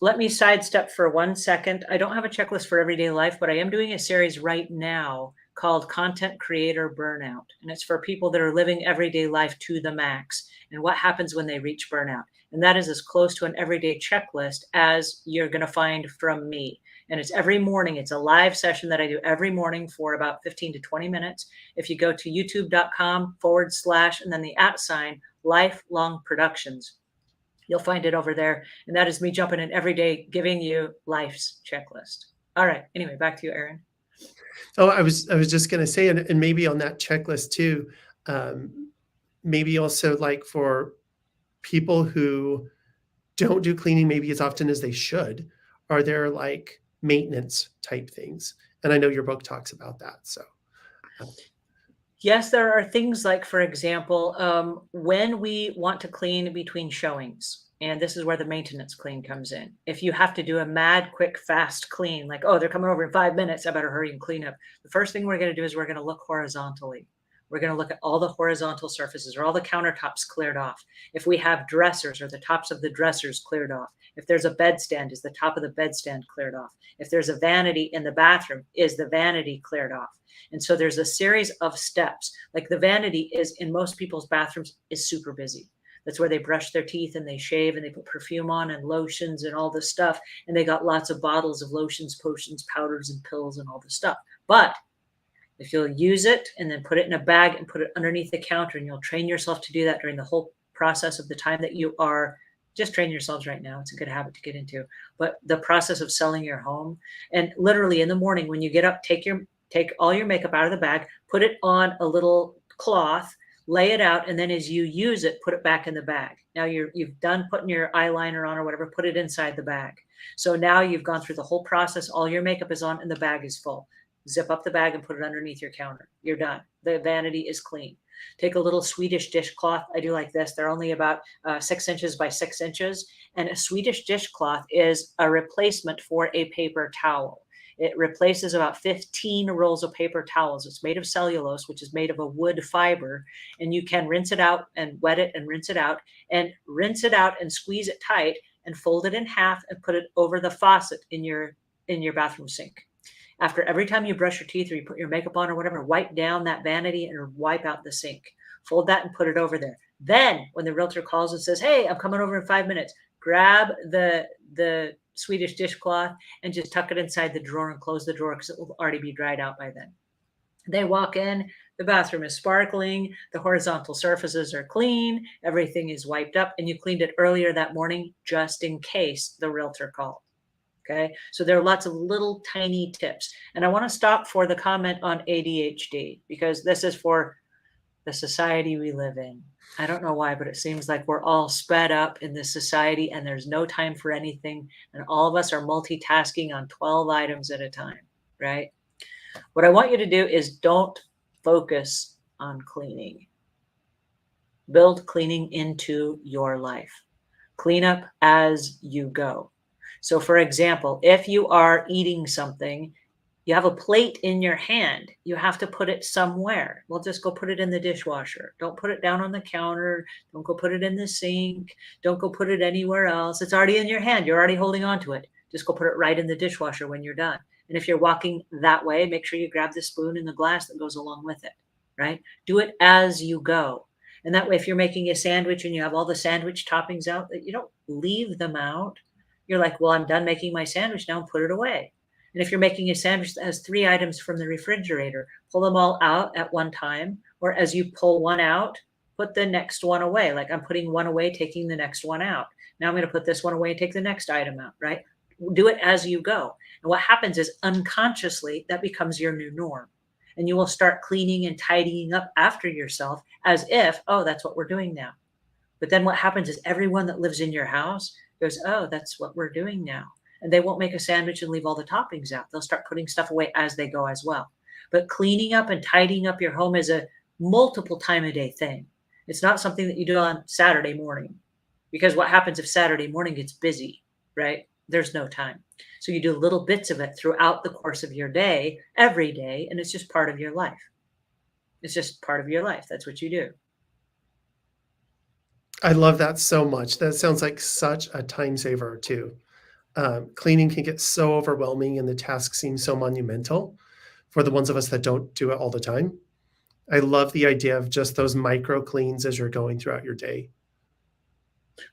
Let me sidestep for 1 second. I don't have a checklist for everyday life, but I am doing a series right now called Content Creator Burnout. And it's for people that are living everyday life to the max and what happens when they reach burnout. And that is as close to an everyday checklist as you're going to find from me. And it's every morning. It's a live session that I do every morning for about 15 to 20 minutes. If you go to youtube.com/ and then the @ Lifelong Productions, you'll find it over there. And that is me jumping in every day, giving you life's checklist. All right. Anyway, back to you, Aaron. Oh, I was just going to say, and maybe on that checklist too, um, maybe also like for people who don't do cleaning maybe as often as they should, are there like maintenance type things? And I know your book talks about that. So, uh, Yes, there are things like, for example, when we want to clean between showings, and this is where the maintenance clean comes in. If you have to do a mad, quick, fast clean, like, oh, they're coming over in 5 minutes, I better hurry and clean up. The first thing we're going to do is we're going to look horizontally. We're going to look at all the horizontal surfaces or all the countertops cleared off. If we have dressers or the tops of the dressers cleared off. If there's a bedstand, is the top of the bedstand cleared off? If there's a vanity in the bathroom, is the vanity cleared off? And so there's a series of steps. Like the vanity is in most people's bathrooms is super busy. That's where they brush their teeth and they shave and they put perfume on and lotions and all this stuff. And they got lots of bottles of lotions, potions, powders, and pills and all this stuff. But if you'll use it and then put it in a bag and put it underneath the counter, and you'll train yourself to do that during the whole process of the time that you are just train yourselves right now. It's a good habit to get into. But the process of selling your home, and literally in the morning when you get up, take all your makeup out of the bag, put it on a little cloth, lay it out, and then as you use it, put it back in the bag. Now you've done putting your eyeliner on or whatever, put it inside the bag. So now you've gone through the whole process. All your makeup is on and the bag is full. Zip up the bag and put it underneath your counter. You're done. The vanity is clean. Take a little Swedish dishcloth. I do like this. They're only about 6 inches by 6 inches. And a Swedish dishcloth is a replacement for a paper towel. It replaces about 15 rolls of paper towels. It's made of cellulose, which is made of a wood fiber. And you can rinse it out and wet it and rinse it out and squeeze it tight and fold it in half and put it over the faucet in your bathroom sink. After every time you brush your teeth or you put your makeup on or whatever, wipe down that vanity and wipe out the sink. Fold that and put it over there. Then when the realtor calls and says, hey, I'm coming over in 5 minutes, grab the Swedish dishcloth and just tuck it inside the drawer and close the drawer because it will already be dried out by then. They walk in, the bathroom is sparkling, the horizontal surfaces are clean, everything is wiped up, and you cleaned it earlier that morning just in case the realtor called. Okay, so there are lots of little tiny tips. And I want to stop for the comment on ADHD because this is for the society we live in. I don't know why, but it seems like we're all sped up in this society and there's no time for anything. And all of us are multitasking on 12 items at a time, right? What I want you to do is don't focus on cleaning. Build cleaning into your life. Clean up as you go. So for example, if you are eating something, you have a plate in your hand, you have to put it somewhere. Well, just go put it in the dishwasher. Don't put it down on the counter. Don't go put it in the sink. Don't go put it anywhere else. It's already in your hand. You're already holding on to it. Just go put it right in the dishwasher when you're done. And if you're walking that way, make sure you grab the spoon and the glass that goes along with it, right? Do it as you go. And that way, if you're making a sandwich and you have all the sandwich toppings out, that you don't leave them out. You're like, well, I'm done making my sandwich now and put it away. And if you're making a sandwich that has 3 items from the refrigerator, pull them all out at one time. Or as you pull one out, put the next one away. Like I'm putting one away, taking the next one out. Now I'm going to put this one away and take the next item out, right? Do it as you go. And what happens is unconsciously that becomes your new norm. And you will start cleaning and tidying up after yourself as if, oh, that's what we're doing now. But then what happens is everyone that lives in your house goes, oh, that's what we're doing now. And they won't make a sandwich and leave all the toppings out. They'll start putting stuff away as they go as well. But cleaning up and tidying up your home is a multiple time a day thing. It's not something that you do on Saturday morning, because what happens if Saturday morning gets busy, right? There's no time. So you do little bits of it throughout the course of your day, every day, and it's just part of your life. It's just part of your life. That's what you do. I love that so much. That sounds like such a time saver too. Cleaning can get so overwhelming and the task seems so monumental for the ones of us that don't do it all the time. I love the idea of just those micro cleans as you're going throughout your day.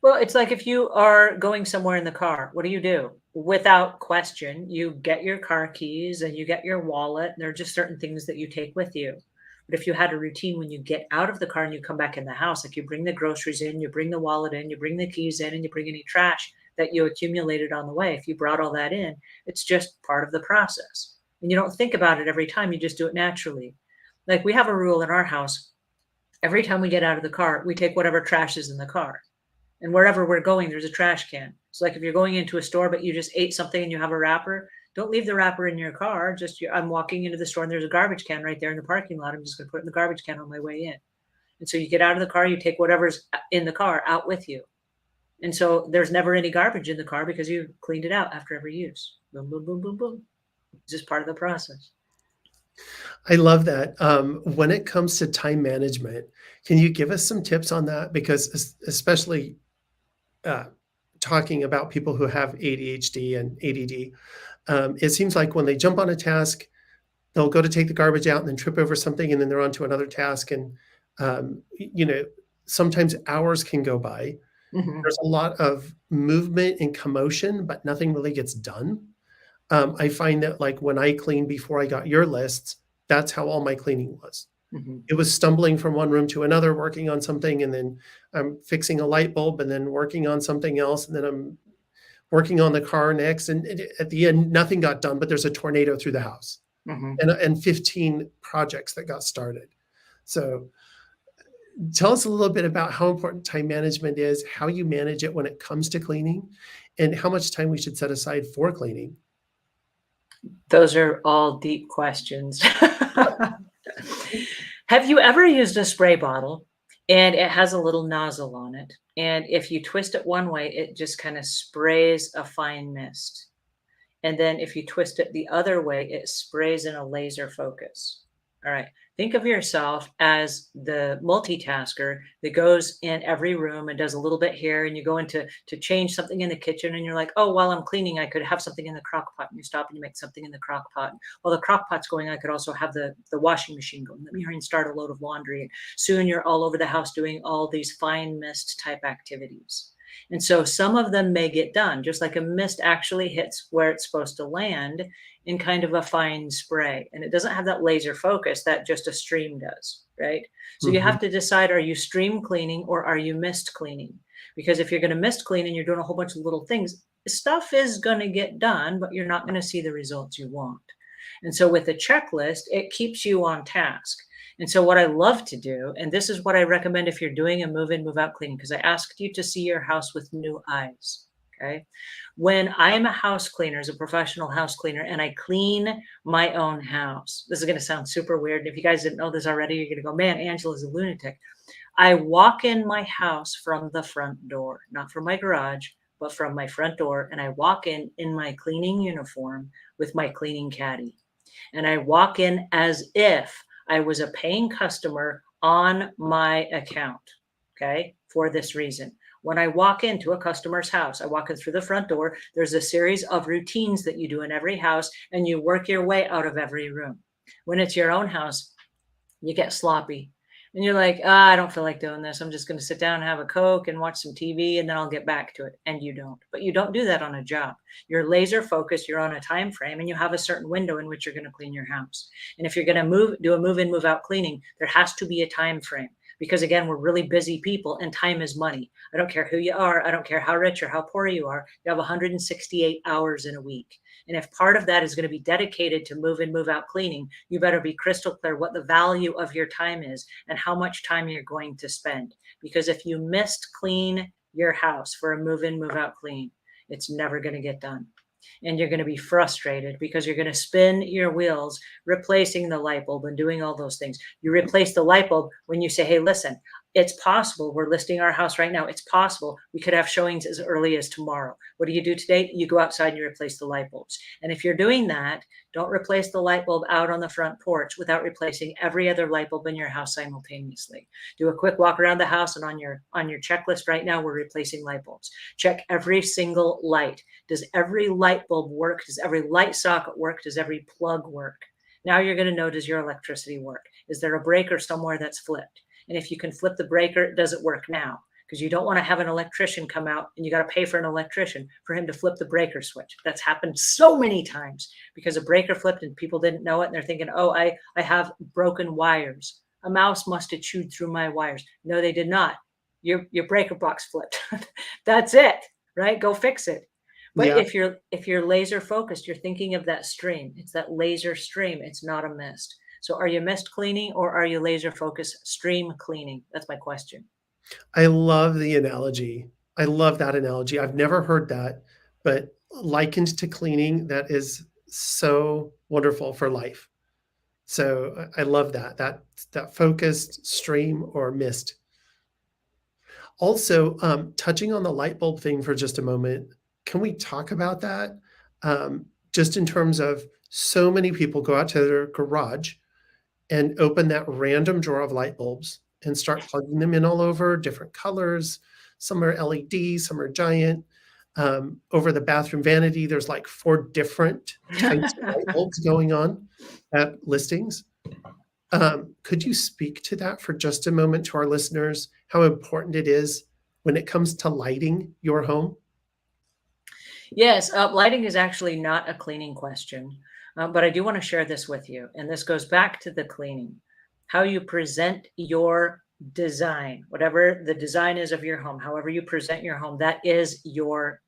Well, it's like if you are going somewhere in the car, what do? Without question, you get your car keys and you get your wallet. And there are just certain things that you take with you. But if you had a routine when you get out of the car and you come back in the house, like you bring the groceries in, you bring the wallet in, you bring the keys in, and you bring any trash that you accumulated on the way. If you brought all that in, it's just part of the process. And you don't think about it every time, you just do it naturally. Like we have a rule in our house. Every time we get out of the car, we take whatever trash is in the car. And wherever we're going, there's a trash can. So like if you're going into a store, but you just ate something and you have a wrapper, don't leave the wrapper in your car. I'm walking into the store and there's a garbage can right there in the parking lot. I'm just going to put it in the garbage can on my way in. And so you get out of the car, you take whatever's in the car out with you. And so there's never any garbage in the car because you cleaned it out after every use. Boom, boom, boom, boom, boom. It's just part of the process. I love that. When it comes to time management, can you give us some tips on that? Because especially uh, talking about people who have ADHD and ADD, it seems like when they jump on a task, they'll go to take the garbage out and then trip over something, and then they're on to another task. And you know, sometimes hours can go by. Mm-hmm. There's a lot of movement and commotion, but nothing really gets done. I find that like when I cleaned before I got your lists, that's how all my cleaning was. Mm-hmm. It was stumbling from one room to another, working on something, and then I'm fixing a light bulb, and then working on something else, and then I'm working on the car next. And at the end, nothing got done, but there's a tornado through the house, Mm-hmm. and 15 projects that got started. So tell us a little bit about how important time management is, how you manage it when it comes to cleaning, and how much time we should set aside for cleaning. Those are all deep questions. Have you ever used a spray bottle and it has a little nozzle on it? And if you twist it one way, it just kind of sprays a fine mist. And then if you twist it the other way, it sprays in a laser focus. All right. Think of yourself as the multitasker that goes in every room and does a little bit here. And you go into to change something in the kitchen and you're like, oh, while I'm cleaning, I could have something in the crock pot. And you stop and you make something in the crock pot. While the crock pot's going, I could also have the washing machine going. Let me hurry and start a load of laundry. And soon you're all over the house doing all these fine mist type activities. And so some of them may get done, just like a mist actually hits where it's supposed to land in kind of a fine spray. And it doesn't have that laser focus that just a stream does, right? So you Mhm. have to decide, are you stream cleaning or are you mist cleaning? Because if you're going to mist clean and you're doing a whole bunch of little things, stuff is going to get done, but you're not going to see the results you want. And so with a checklist, it keeps you on task. And so what I love to do, and this is what I recommend if you're doing a move in, move out cleaning, because I asked you to see your house with new eyes. Okay. When I am a house cleaner, as a professional house cleaner, and I clean my own house, this is going to sound super weird. And if you guys didn't know this already, you're going to go, man, Angela's a lunatic. I walk in my house from the front door, not from my garage, but from my front door. And I walk in my cleaning uniform with my cleaning caddy. And I walk in as if I was a paying customer on my account. Okay. For this reason, when I walk into a customer's house, I walk in through the front door. There's a series of routines that you do in every house, and you work your way out of every room. When it's your own house, you get sloppy and you're like, I don't feel like doing this. I'm just going to sit down and have a Coke and watch some TV and then I'll get back to it. And you don't. But you don't do that on a job. You're laser focused. You're on a time frame and you have a certain window in which you're going to clean your house. And if you're going to do a move in, move out cleaning, there has to be a time frame. Because again, we're really busy people and time is money. I don't care who you are. I don't care how rich or how poor you are. You have 168 hours in a week. And if part of that is going to be dedicated to move in, move out cleaning, you better be crystal clear what the value of your time is and how much time you're going to spend. Because if you missed clean your house for a move in, move out clean, it's never going to get done. And you're going to be frustrated because you're going to spin your wheels replacing the light bulb and doing all those things. You replace the light bulb when you say, hey, listen, it's possible. We're listing our house right now. It's possible we could have showings as early as tomorrow. What do you do today? You go outside and you replace the light bulbs. And if you're doing that, don't replace the light bulb out on the front porch without replacing every other light bulb in your house simultaneously. Do a quick walk around the house, and on your checklist right now, we're replacing light bulbs. Check every single light. Does every light bulb work? Does every light socket work? Does every plug work? Now you're going to know, does your electricity work? Is there a breaker somewhere that's flipped? And if you can flip the breaker, does it work now? Because you don't want to have an electrician come out and you got to pay for an electrician for him to flip the breaker switch. That's happened so many times because a breaker flipped and people didn't know it. And they're thinking, oh, I have broken wires. A mouse must have chewed through my wires. No, they did not. Your breaker box flipped. That's it, right? Go fix it. But Yeah. if you're laser focused, you're thinking of that stream. It's that laser stream. It's not a mist. So are you mist cleaning or are you laser focused stream cleaning? That's my question. I love the analogy. I love that analogy. I've never heard that, but likened to cleaning, that is so wonderful for life. So I love that focused stream or mist. Also, touching on the light bulb thing for just a moment, can we talk about that? Just in terms of so many people go out to their garage and open that random drawer of light bulbs and start plugging them in all over, different colors. Some are LED, some are giant. Over the bathroom vanity, there's like 4 different types of light bulbs going on at listings. Could you speak to that for just a moment to our listeners, how important it is when it comes to lighting your home? Yes, lighting is actually not a cleaning question, but I do want to share this with you. And this goes back to the cleaning, how you present your design, whatever the design is of your home, however you present your home, that is your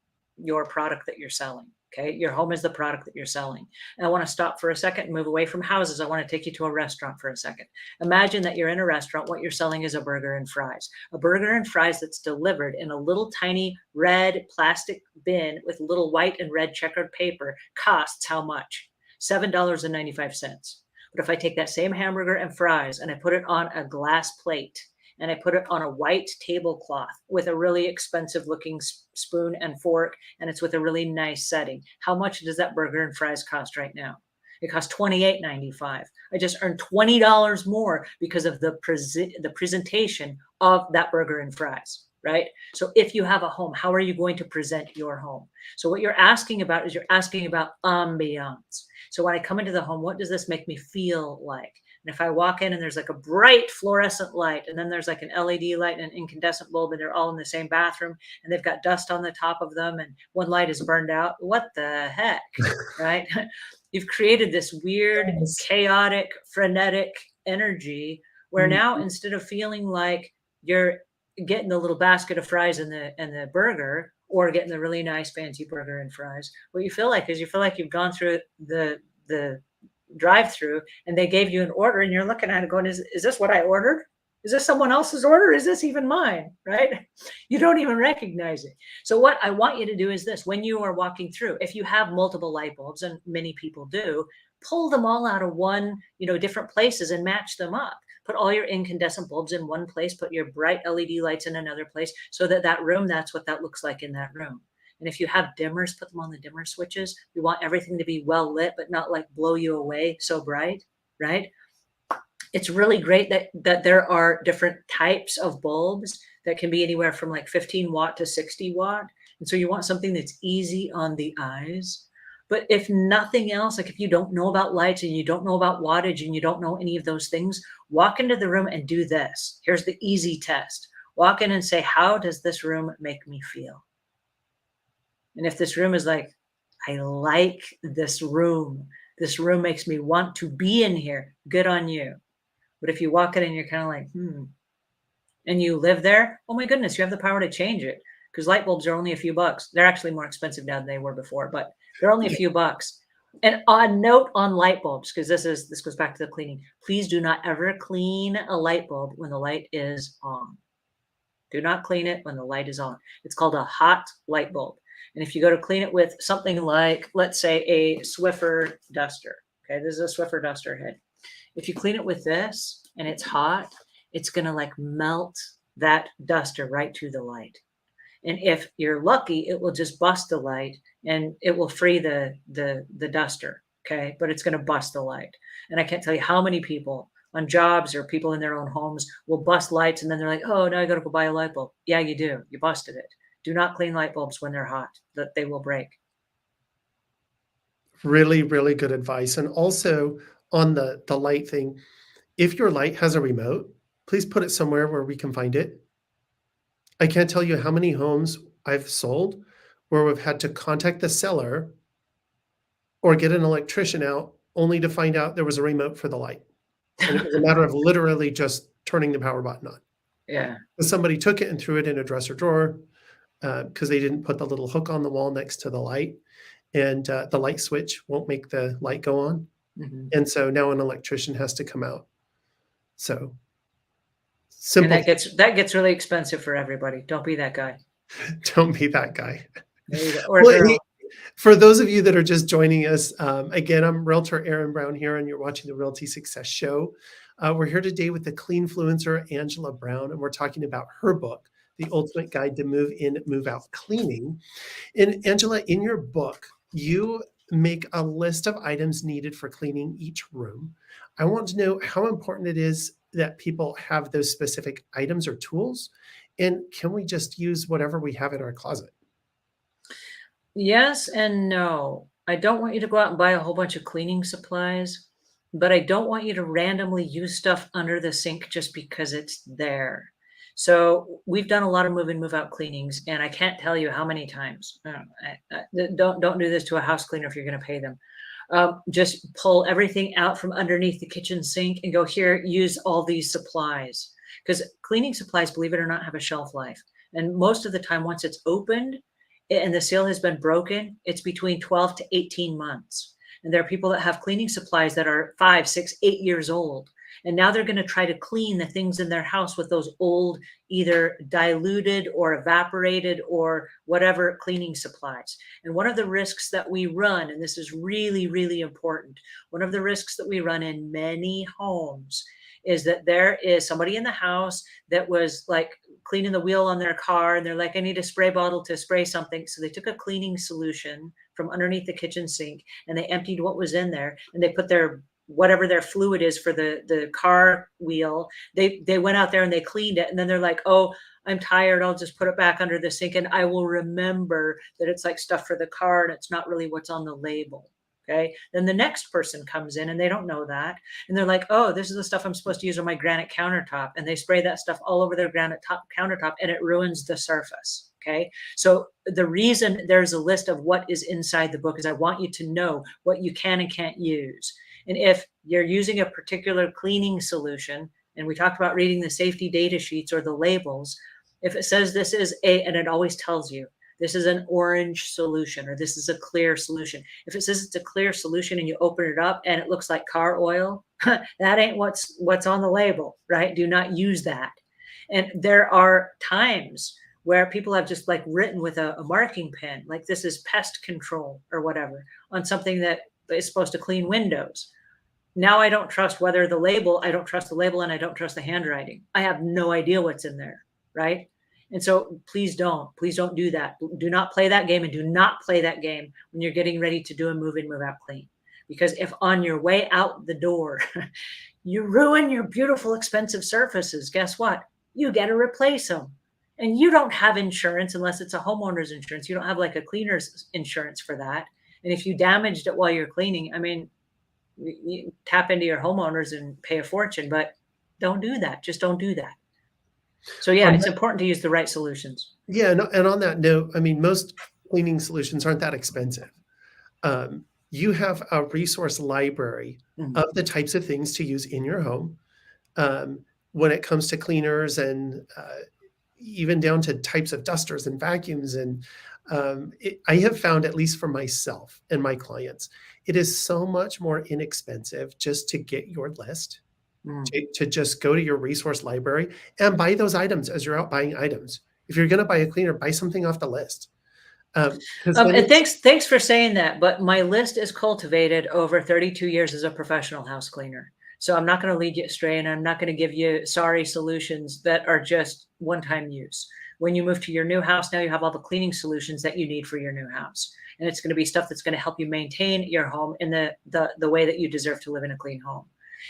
product that you're selling. Okay, your home is the product that you're selling. And I want to stop for a second and move away from houses. I want to take you to a restaurant for a second. Imagine that you're in a restaurant. What you're selling is a burger and fries. A burger and fries that's delivered in a little tiny red plastic bin with little white and red checkered paper costs how much? $7.95. But if I take that same hamburger and fries and I put it on a glass plate and I put it on a white tablecloth with a really expensive looking spoon and fork, and it's with a really nice setting, how much does that burger and fries cost right now? It costs $28.95. I just earned $20 more because of the presentation of that burger and fries, right? So if you have a home, how are you going to present your home? So what you're asking about is you're asking about ambiance. So when I come into the home, what does this make me feel like? And if I walk in and there's like a bright fluorescent light, and then there's like an LED light and an incandescent bulb, and they're all in the same bathroom, and they've got dust on the top of them, and one light is burned out, what the heck, right? You've created this weird, Yes. chaotic, frenetic energy where now Mhm. instead of feeling like you're getting the little basket of fries and the burger, or getting the really nice fancy burger and fries, what you feel like is you feel like you've gone through the drive through and they gave you an order and you're looking at it going, is this what I ordered? Is this someone else's order? Is this even mine? Right? You don't even recognize it. So what I want you to do is this: when you are walking through, if you have multiple light bulbs, and many people do, pull them all out of one, different places and match them up. Put all your incandescent bulbs in one place, put your bright LED lights in another place, so that that room, that's what that looks like in that room. And if you have dimmers, put them on the dimmer switches. We want everything to be well lit, but not like blow you away so bright, right? It's really great that there are different types of bulbs that can be anywhere from like 15 watt to 60 watt. And so you want something that's easy on the eyes. But if nothing else, like if you don't know about lights and you don't know about wattage and you don't know any of those things, walk into the room and do this. Here's the easy test. Walk in and say, how does this room make me feel? And if this room is like, I like this room makes me want to be in here, good on you. But if you walk in and you're kind of like, and you live there, oh my goodness, you have the power to change it, because light bulbs are only a few bucks. They're actually more expensive now than they were before, but they're only a Yeah. few bucks. And a note on light bulbs, because this goes back to the cleaning. Please do not ever clean a light bulb when the light is on. Do not clean it when the light is on. It's called a hot light bulb. And if you go to clean it with something like, let's say, a Swiffer duster, okay, this is a Swiffer duster head. If you clean it with this and it's hot, it's going to like melt that duster right to the light. And if you're lucky, it will just bust the light and it will free the duster. Okay. But it's going to bust the light. And I can't tell you how many people on jobs or people in their own homes will bust lights and then they're like, oh, now I got to go buy a light bulb. Yeah, you do. You busted it. Do not clean light bulbs when they're hot, that they will break. Really, really good advice. And also on the light thing, if your light has a remote, please put it somewhere where we can find it. I can't tell you how many homes I've sold where we've had to contact the seller or get an electrician out only to find out there was a remote for the light. And it was a matter of literally just turning the power button on. Yeah. Somebody took it and threw it in a dresser drawer because they didn't put the little hook on the wall next to the light, and the light switch won't make the light go on. Mhm. And so now an electrician has to come out. So And simple, that gets really expensive for everybody. Don't be that guy. don't be that guy. There you go. Or Well, hey, girl. for those of you that are just joining us, again, I'm Realtor Aaron Brown here, and you're watching the Realty Success Show. We're here today with the cleanfluencer, Angela Brown, and we're talking about her book, The Ultimate Guide to Move In, Move Out Cleaning. And Angela, in your book, you make a list of items needed for cleaning each room. I want to know how important it is that people have those specific items or tools, and can we just use whatever we have in our closet? Yes and no. I don't want you to go out and buy a whole bunch of cleaning supplies, but I don't want you to randomly use stuff under the sink just because it's there. So we've done a lot of move in, move out cleanings, and I can't tell you how many times. Don't do this to a house cleaner if you're going to pay them. Just pull everything out from underneath the kitchen sink and go here. Use all these supplies because cleaning supplies, believe it or not, have a shelf life. And most of the time, once it's opened, and the seal has been broken, it's between 12 to 18 months. And there are people that have cleaning supplies that are 5, 6, 8 years old. And now they're going to try to clean the things in their house with those old, either diluted or evaporated or whatever cleaning supplies. And one of the risks that we run, and this is really, really important, one of the risks that we run in many homes is that there is somebody in the house that was like cleaning the wheel on their car and they're like, I need a spray bottle to spray something. So they took a cleaning solution from underneath the kitchen sink and they emptied what was in there and they put their whatever their fluid is for the car wheel. They went out there and they cleaned it. And then they're like, oh, I'm tired. I'll just put it back under the sink and I will remember that it's like stuff for the car and it's not really what's on the label. Okay. Then the next person comes in and they don't know that. And they're like, oh, this is the stuff I'm supposed to use on my granite countertop. And they spray that stuff all over their countertop and it ruins the surface. Okay. So the reason there's a list of what is inside the book is I want you to know what you can and can't use. And if you're using a particular cleaning solution, and we talked about reading the safety data sheets or the labels, if it says this is and it always tells you, this is an orange solution or this is a clear solution. If it says it's a clear solution and you open it up and it looks like car oil, that ain't what's on the label, right? Do not use that. And there are times where people have just like written with a marking pen, like this is pest control or whatever on something that is supposed to clean windows. Now I don't trust I don't trust the label and I don't trust the handwriting. I have no idea what's in there, right? And so please don't do that. Do not play that game and do not play that game when you're getting ready to do a move in, move out clean. Because if on your way out the door, you ruin your beautiful, expensive surfaces, guess what? You got to replace them. And you don't have insurance unless it's a homeowner's insurance. You don't have like a cleaner's insurance for that. And if you damaged it while you're cleaning, I mean, you tap into your homeowners and pay a fortune, but don't do that. Just don't do that. So yeah, On it's that, important to use the right solutions. yeah, and on that note, I mean, most cleaning solutions aren't that expensive. You have a resource library Mhm. of the types of things to use in your home um, when it comes to cleaners and even down to types of dusters and vacuums. And I have found, at least for myself and my clients, it is so much more inexpensive just to get your list, Mm. to just go to your resource library and buy those items as you're out buying items. If you're going to buy a cleaner, buy something off the list. Because then And it's, thanks for saying that. But my list is cultivated over 32 years as a professional house cleaner. So I'm not going to lead you astray, and I'm not going to give you sorry solutions that are just one-time use. When you move to your new house, now you have all the cleaning solutions that you need for your new house, and it's going to be stuff that's going to help you maintain your home in the way that you deserve to live in a clean home.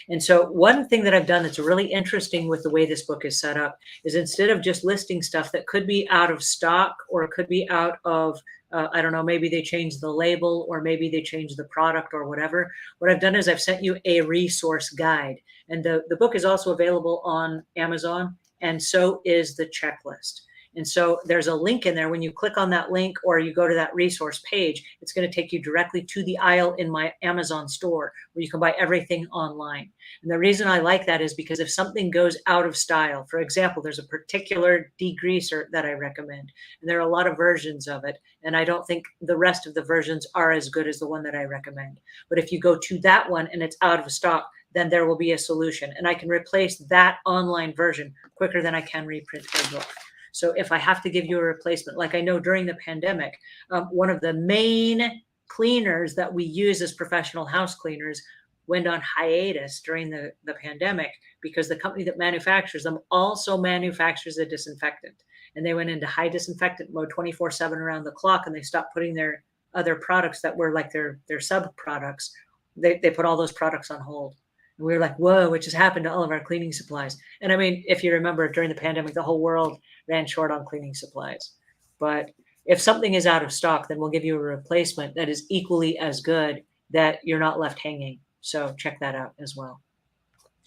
And so one thing that I've done that's really interesting with the way this book is set up is instead of just listing stuff that could be out of stock or could be out of I don't know, maybe they changed the label or maybe they changed the product or whatever. What I've done is I've sent you a resource guide. And the book is also available on Amazon, and so is the checklist. And so there's a link in there. When you click on that link or you go to that resource page, it's going to take you directly to the aisle in my Amazon store where you can buy everything online. And the reason I like that is because if something goes out of style, for example, there's a particular degreaser that I recommend, and there are a lot of versions of it. And I don't think the rest of the versions are as good as the one that I recommend. But if you go to that one and it's out of stock, then there will be a solution. And I can replace that online version quicker than I can reprint a book. So if I have to give you a replacement, like I know during the pandemic, one of the main cleaners that we use as professional house cleaners went on hiatus during the pandemic because the company that manufactures them also manufactures a disinfectant. And they went into high disinfectant mode 24/7 around the clock, and they stopped putting their other products that were like their sub products. They put all those products on hold. And we were like, whoa, what just happened to all of our cleaning supplies? And I mean, if you remember during the pandemic, the whole world ran short on cleaning supplies. But if something is out of stock, then we'll give you a replacement that is equally as good, that you're not left hanging. So check that out as well.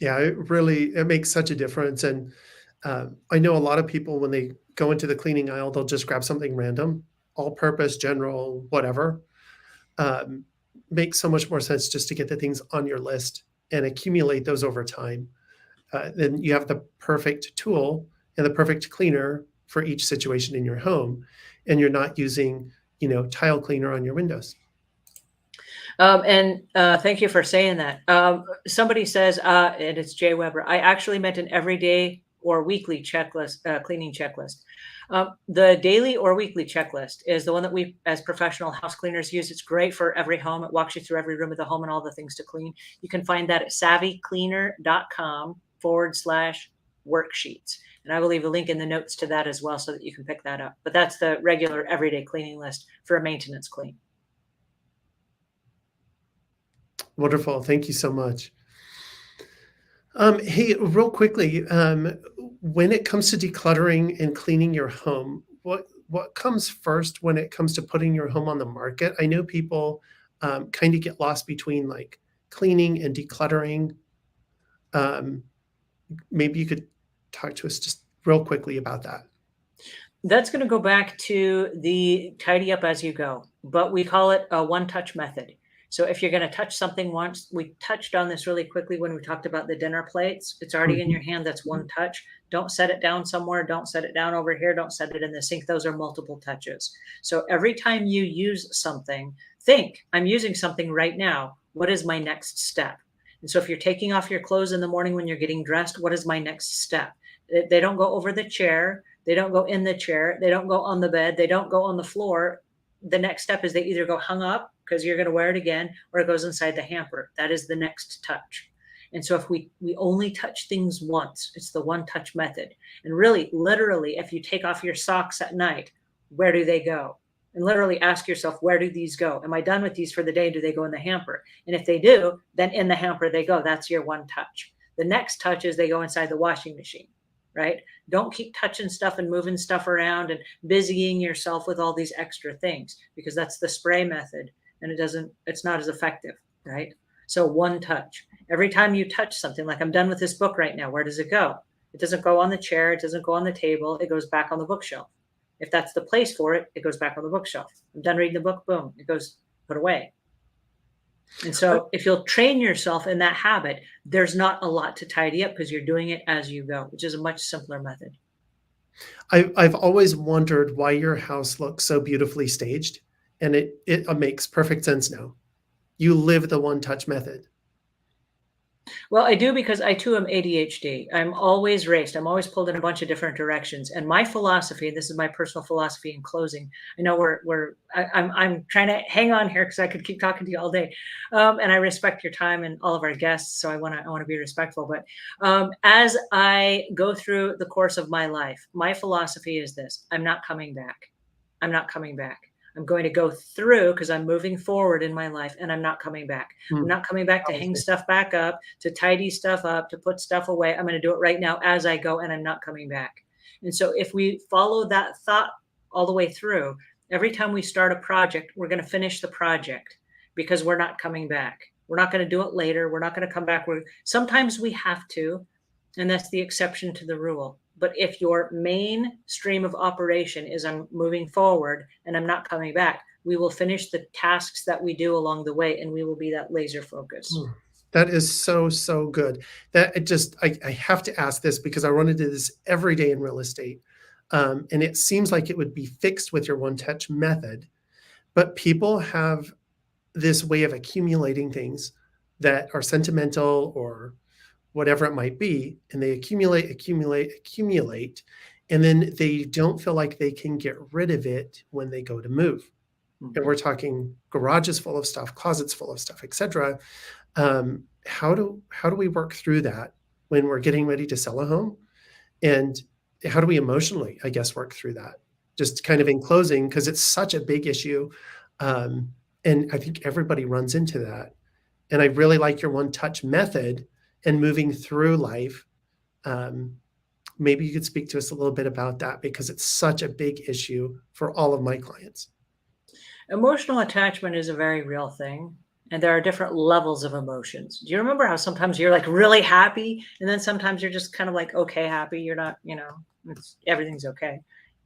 Yeah, it makes such a difference. And I know a lot of people, when they go into the cleaning aisle, they'll just grab something random, all purpose, general, whatever. Um, Makes so much more sense just to get the things on your list and accumulate those over time. Then you have the perfect tool and the perfect cleaner for each situation in your home, and you're not using, tile cleaner on your windows. And thank you for saying that. Somebody says, and it's Jay Weber, I actually meant an everyday or weekly checklist, cleaning checklist. The daily or weekly checklist is the one that we, as professional house cleaners, use. It's great for every home. It walks you through every room of the home and all the things to clean. You can find that at savvycleaner.com/worksheets. And I will leave a link in the notes to that as well so that you can pick that up. But that's the regular everyday cleaning list for a maintenance clean. Wonderful. Thank you so much. Hey, real quickly, when it comes to decluttering and cleaning your home, what comes first when it comes to putting your home on the market? I know people kind of get lost between like cleaning and decluttering. Um, Maybe you could talk to us just real quickly about that. That's going to go back to the tidy up as you go, but we call it a one-touch method. So if you're going to touch something once, we touched on this really quickly when we talked about the dinner plates. It's already in Mhm. your hand. That's one touch. Don't set it down somewhere. Don't set it down over here. Don't set it in the sink. Those are multiple touches. So every time you use something, think, I'm using something right now. What is my next step? And so if you're taking off your clothes in the morning when you're getting dressed, what is my next step? They don't go over the chair. They don't go in the chair. They don't go on the bed. They don't go on the floor. The next step is they either go hung up because you're going to wear it again, or it goes inside the hamper. That is the next touch. And so if we only touch things once, it's the one touch method. And really, literally, if you take off your socks at night, where do they go? And literally ask yourself, where do these go? Am I done with these for the day? Do they go in the hamper? And if they do, then in the hamper they go. That's your one touch. The next touch is they go inside the washing machine, right? Don't keep touching stuff and moving stuff around and busying yourself with all these extra things, because that's the spray method and it's not as effective, right? So one touch. Every time you touch something, like I'm done with this book right now, where does it go? It doesn't go on the chair. It doesn't go on the table. It goes back on the bookshelf. If that's the place for it, it goes back on the bookshelf. I'm done reading the book, boom, it goes put away. And so if you'll train yourself in that habit, there's not a lot to tidy up because you're doing it as you go, which is a much simpler method. I've always wondered why your house looks so beautifully staged, and it makes perfect sense now. You live the one touch method. Well, I do because I too am ADHD. I'm always raced. I'm always pulled in a bunch of different directions. And my philosophy, and this is my personal philosophy in closing. I know I'm trying to hang on here because I could keep talking to you all day, and I respect your time and all of our guests. So I want to be respectful. But as I go through the course of my life, my philosophy is this: I'm not coming back. I'm not coming back. I'm going to go through because I'm moving forward in my life, and I'm not coming back. I'm Hmm, not coming back to hang powerful. stuff back up, to tidy stuff up, to put stuff away. I'm going to do it right now as I go, and I'm not coming back. And so if we follow that thought all the way through, every time we start a project, we're going to finish the project because we're not coming back. We're not going to do it later. We're not going to come back. Sometimes we have to, and that's the exception to the rule. But if your main stream of operation is I'm moving forward and I'm not coming back, we will finish the tasks that we do along the way and we will be that laser focus. Mm. That is so, so good. That it just, I have to ask this because I run into this every day in real estate. And it seems like it would be fixed with your one touch method, but people have this way of accumulating things that are sentimental or whatever it might be, and they accumulate, and then they don't feel like they can get rid of it when they go to move. And we're talking garages full of stuff, closets full of stuff, etc. How do we work through that when we're getting ready to sell a home? And how do we emotionally, I guess, work through that? Just kind of in closing, because it's such a big issue. And I think everybody runs into that. And I really like your one touch method and moving through life. Maybe you could speak to us a little bit about that because it's such a big issue for all of my clients. Emotional attachment is a very real thing. And there are different levels of emotions. Do you remember how sometimes you're like really happy and then sometimes you're just kind of like, okay, happy. You're not, everything's okay.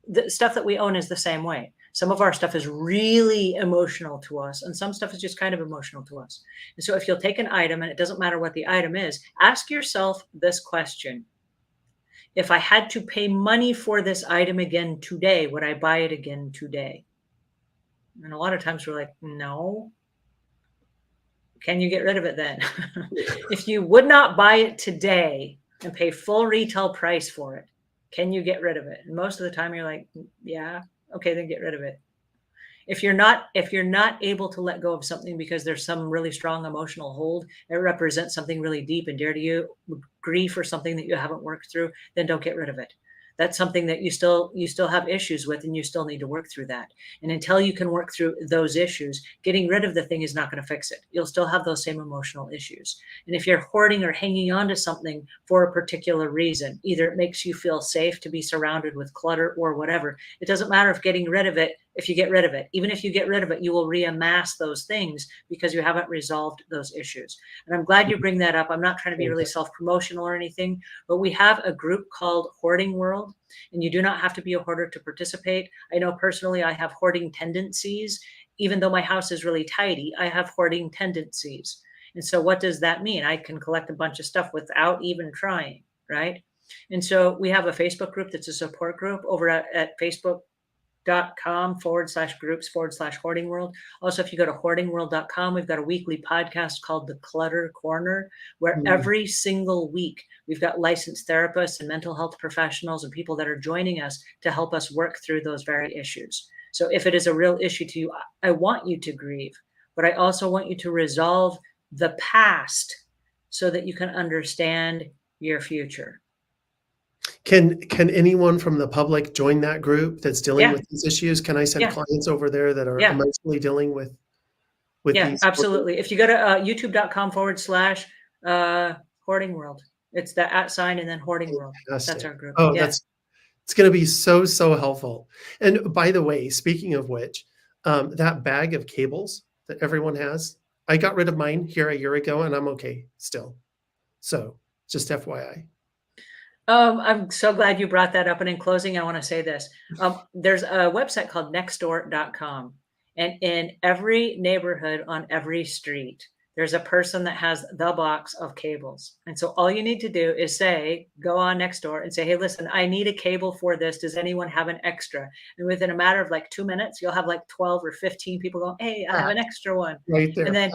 The stuff that we own is the same way. Some of our stuff is really emotional to us and some stuff is just kind of emotional to us. And so if you'll take an item, and it doesn't matter what the item is, ask yourself this question. If I had to pay money for this item again today, would I buy it again today? And a lot of times we're like, no. Can you get rid of it then? If you would not buy it today and pay full retail price for it, can you get rid of it? And most of the time you're like, yeah, okay, then get rid of it. If you're not able to let go of something because there's some really strong emotional hold, it represents something really deep and dear to you, grief or something that you haven't worked through, then don't get rid of it. That's something that you still have issues with and you still need to work through that. And until you can work through those issues, getting rid of the thing is not going to fix it. You'll still have those same emotional issues. And if you're hoarding or hanging on to something for a particular reason, either it makes you feel safe to be surrounded with clutter or whatever, it doesn't matter if getting rid of it, if you get rid of it. Even if you get rid of it, you will reamass those things because you haven't resolved those issues. And I'm glad you bring that up. I'm not trying to be really self-promotional or anything, but we have a group called Hoarding World, and you do not have to be a hoarder to participate. I know personally I have hoarding tendencies. Even though my house is really tidy, I have hoarding tendencies. And so what does that mean? I can collect a bunch of stuff without even trying, right? And so we have a Facebook group that's a support group over at facebook.com/groups/hoarding world. Also, if you go to hoardingworld.com, we've got a weekly podcast called The Clutter Corner, where every single week we've got licensed therapists and mental health professionals and people that are joining us to help us work through those very issues. So if it is a real issue to you, I want you to grieve, but I also want you to resolve the past so that you can understand your future. Can anyone from the public join that group that's dealing Yeah. with these issues? Can I send Yeah. clients over there that are Yeah. emotionally dealing with Yeah, these? absolutely. If you go to youtube.com/hoarding world, it's the @ sign and then hoarding world. That's Fantastic. our group. Oh, Yeah. it's going to be so, so helpful. And by the way, speaking of which, that bag of cables that everyone has, I got rid of mine here a year ago and I'm okay still. So just FYI. I'm so glad you brought that up. And in closing, I want to say this. There's a website called nextdoor.com. And in every neighborhood on every street, there's a person that has the box of cables. And so all you need to do is go on Nextdoor and say, hey, listen, I need a cable for this. Does anyone have an extra? And within a matter of like 2 minutes, you'll have like 12 or 15 people going, hey, I have an extra one. Right there. And then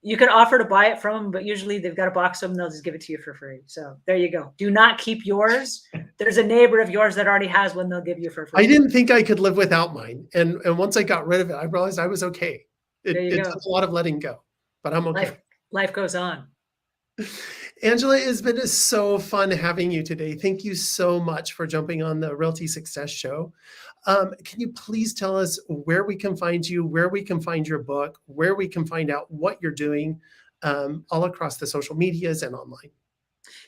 you can offer to buy it from them, but usually they've got a box of them. They'll just give it to you for free. So there you go. Do not keep yours. There's a neighbor of yours that already has one. They'll give you for free. I didn't think I could live without mine. And once I got rid of it, I realized I was okay. It took a lot of letting go, but I'm okay. Life goes on. Angela, it's been so fun having you today. Thank you so much for jumping on the Realty Success Show. Can you please tell us where we can find you, where we can find your book, where we can find out what you're doing all across the social medias and online?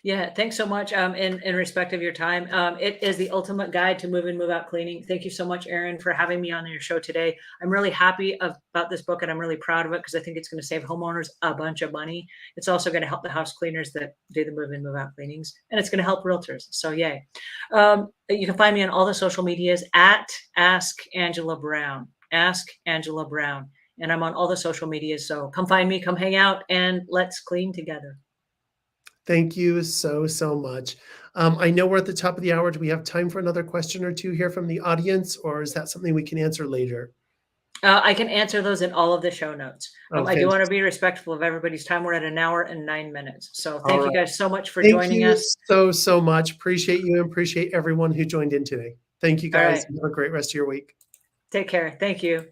Yeah, thanks so much. In respect of your time, it is the ultimate guide to move in, move out cleaning. Thank you so much, Erin, for having me on your show today. I'm really happy about this book, and I'm really proud of it because I think it's going to save homeowners a bunch of money. It's also going to help the house cleaners that do the move in, move out cleanings, and it's going to help realtors. So yay! You can find me on all the social medias at Ask Angela Brown. Ask Angela Brown, and I'm on all the social medias. So come find me, come hang out, and let's clean together. Thank you so, so much. I know we're at the top of the hour. Do we have time for another question or two here from the audience, or is that something we can answer later? I can answer those in all of the show notes. Oh, I do want to fantastic. be respectful of everybody's time. We're at an hour and 9 minutes. So All thank you right. guys so much for Thank joining you us. so, so much. Appreciate you and appreciate everyone who joined in today. Thank you All guys. right. Have a great rest of your week. Take care. Thank you.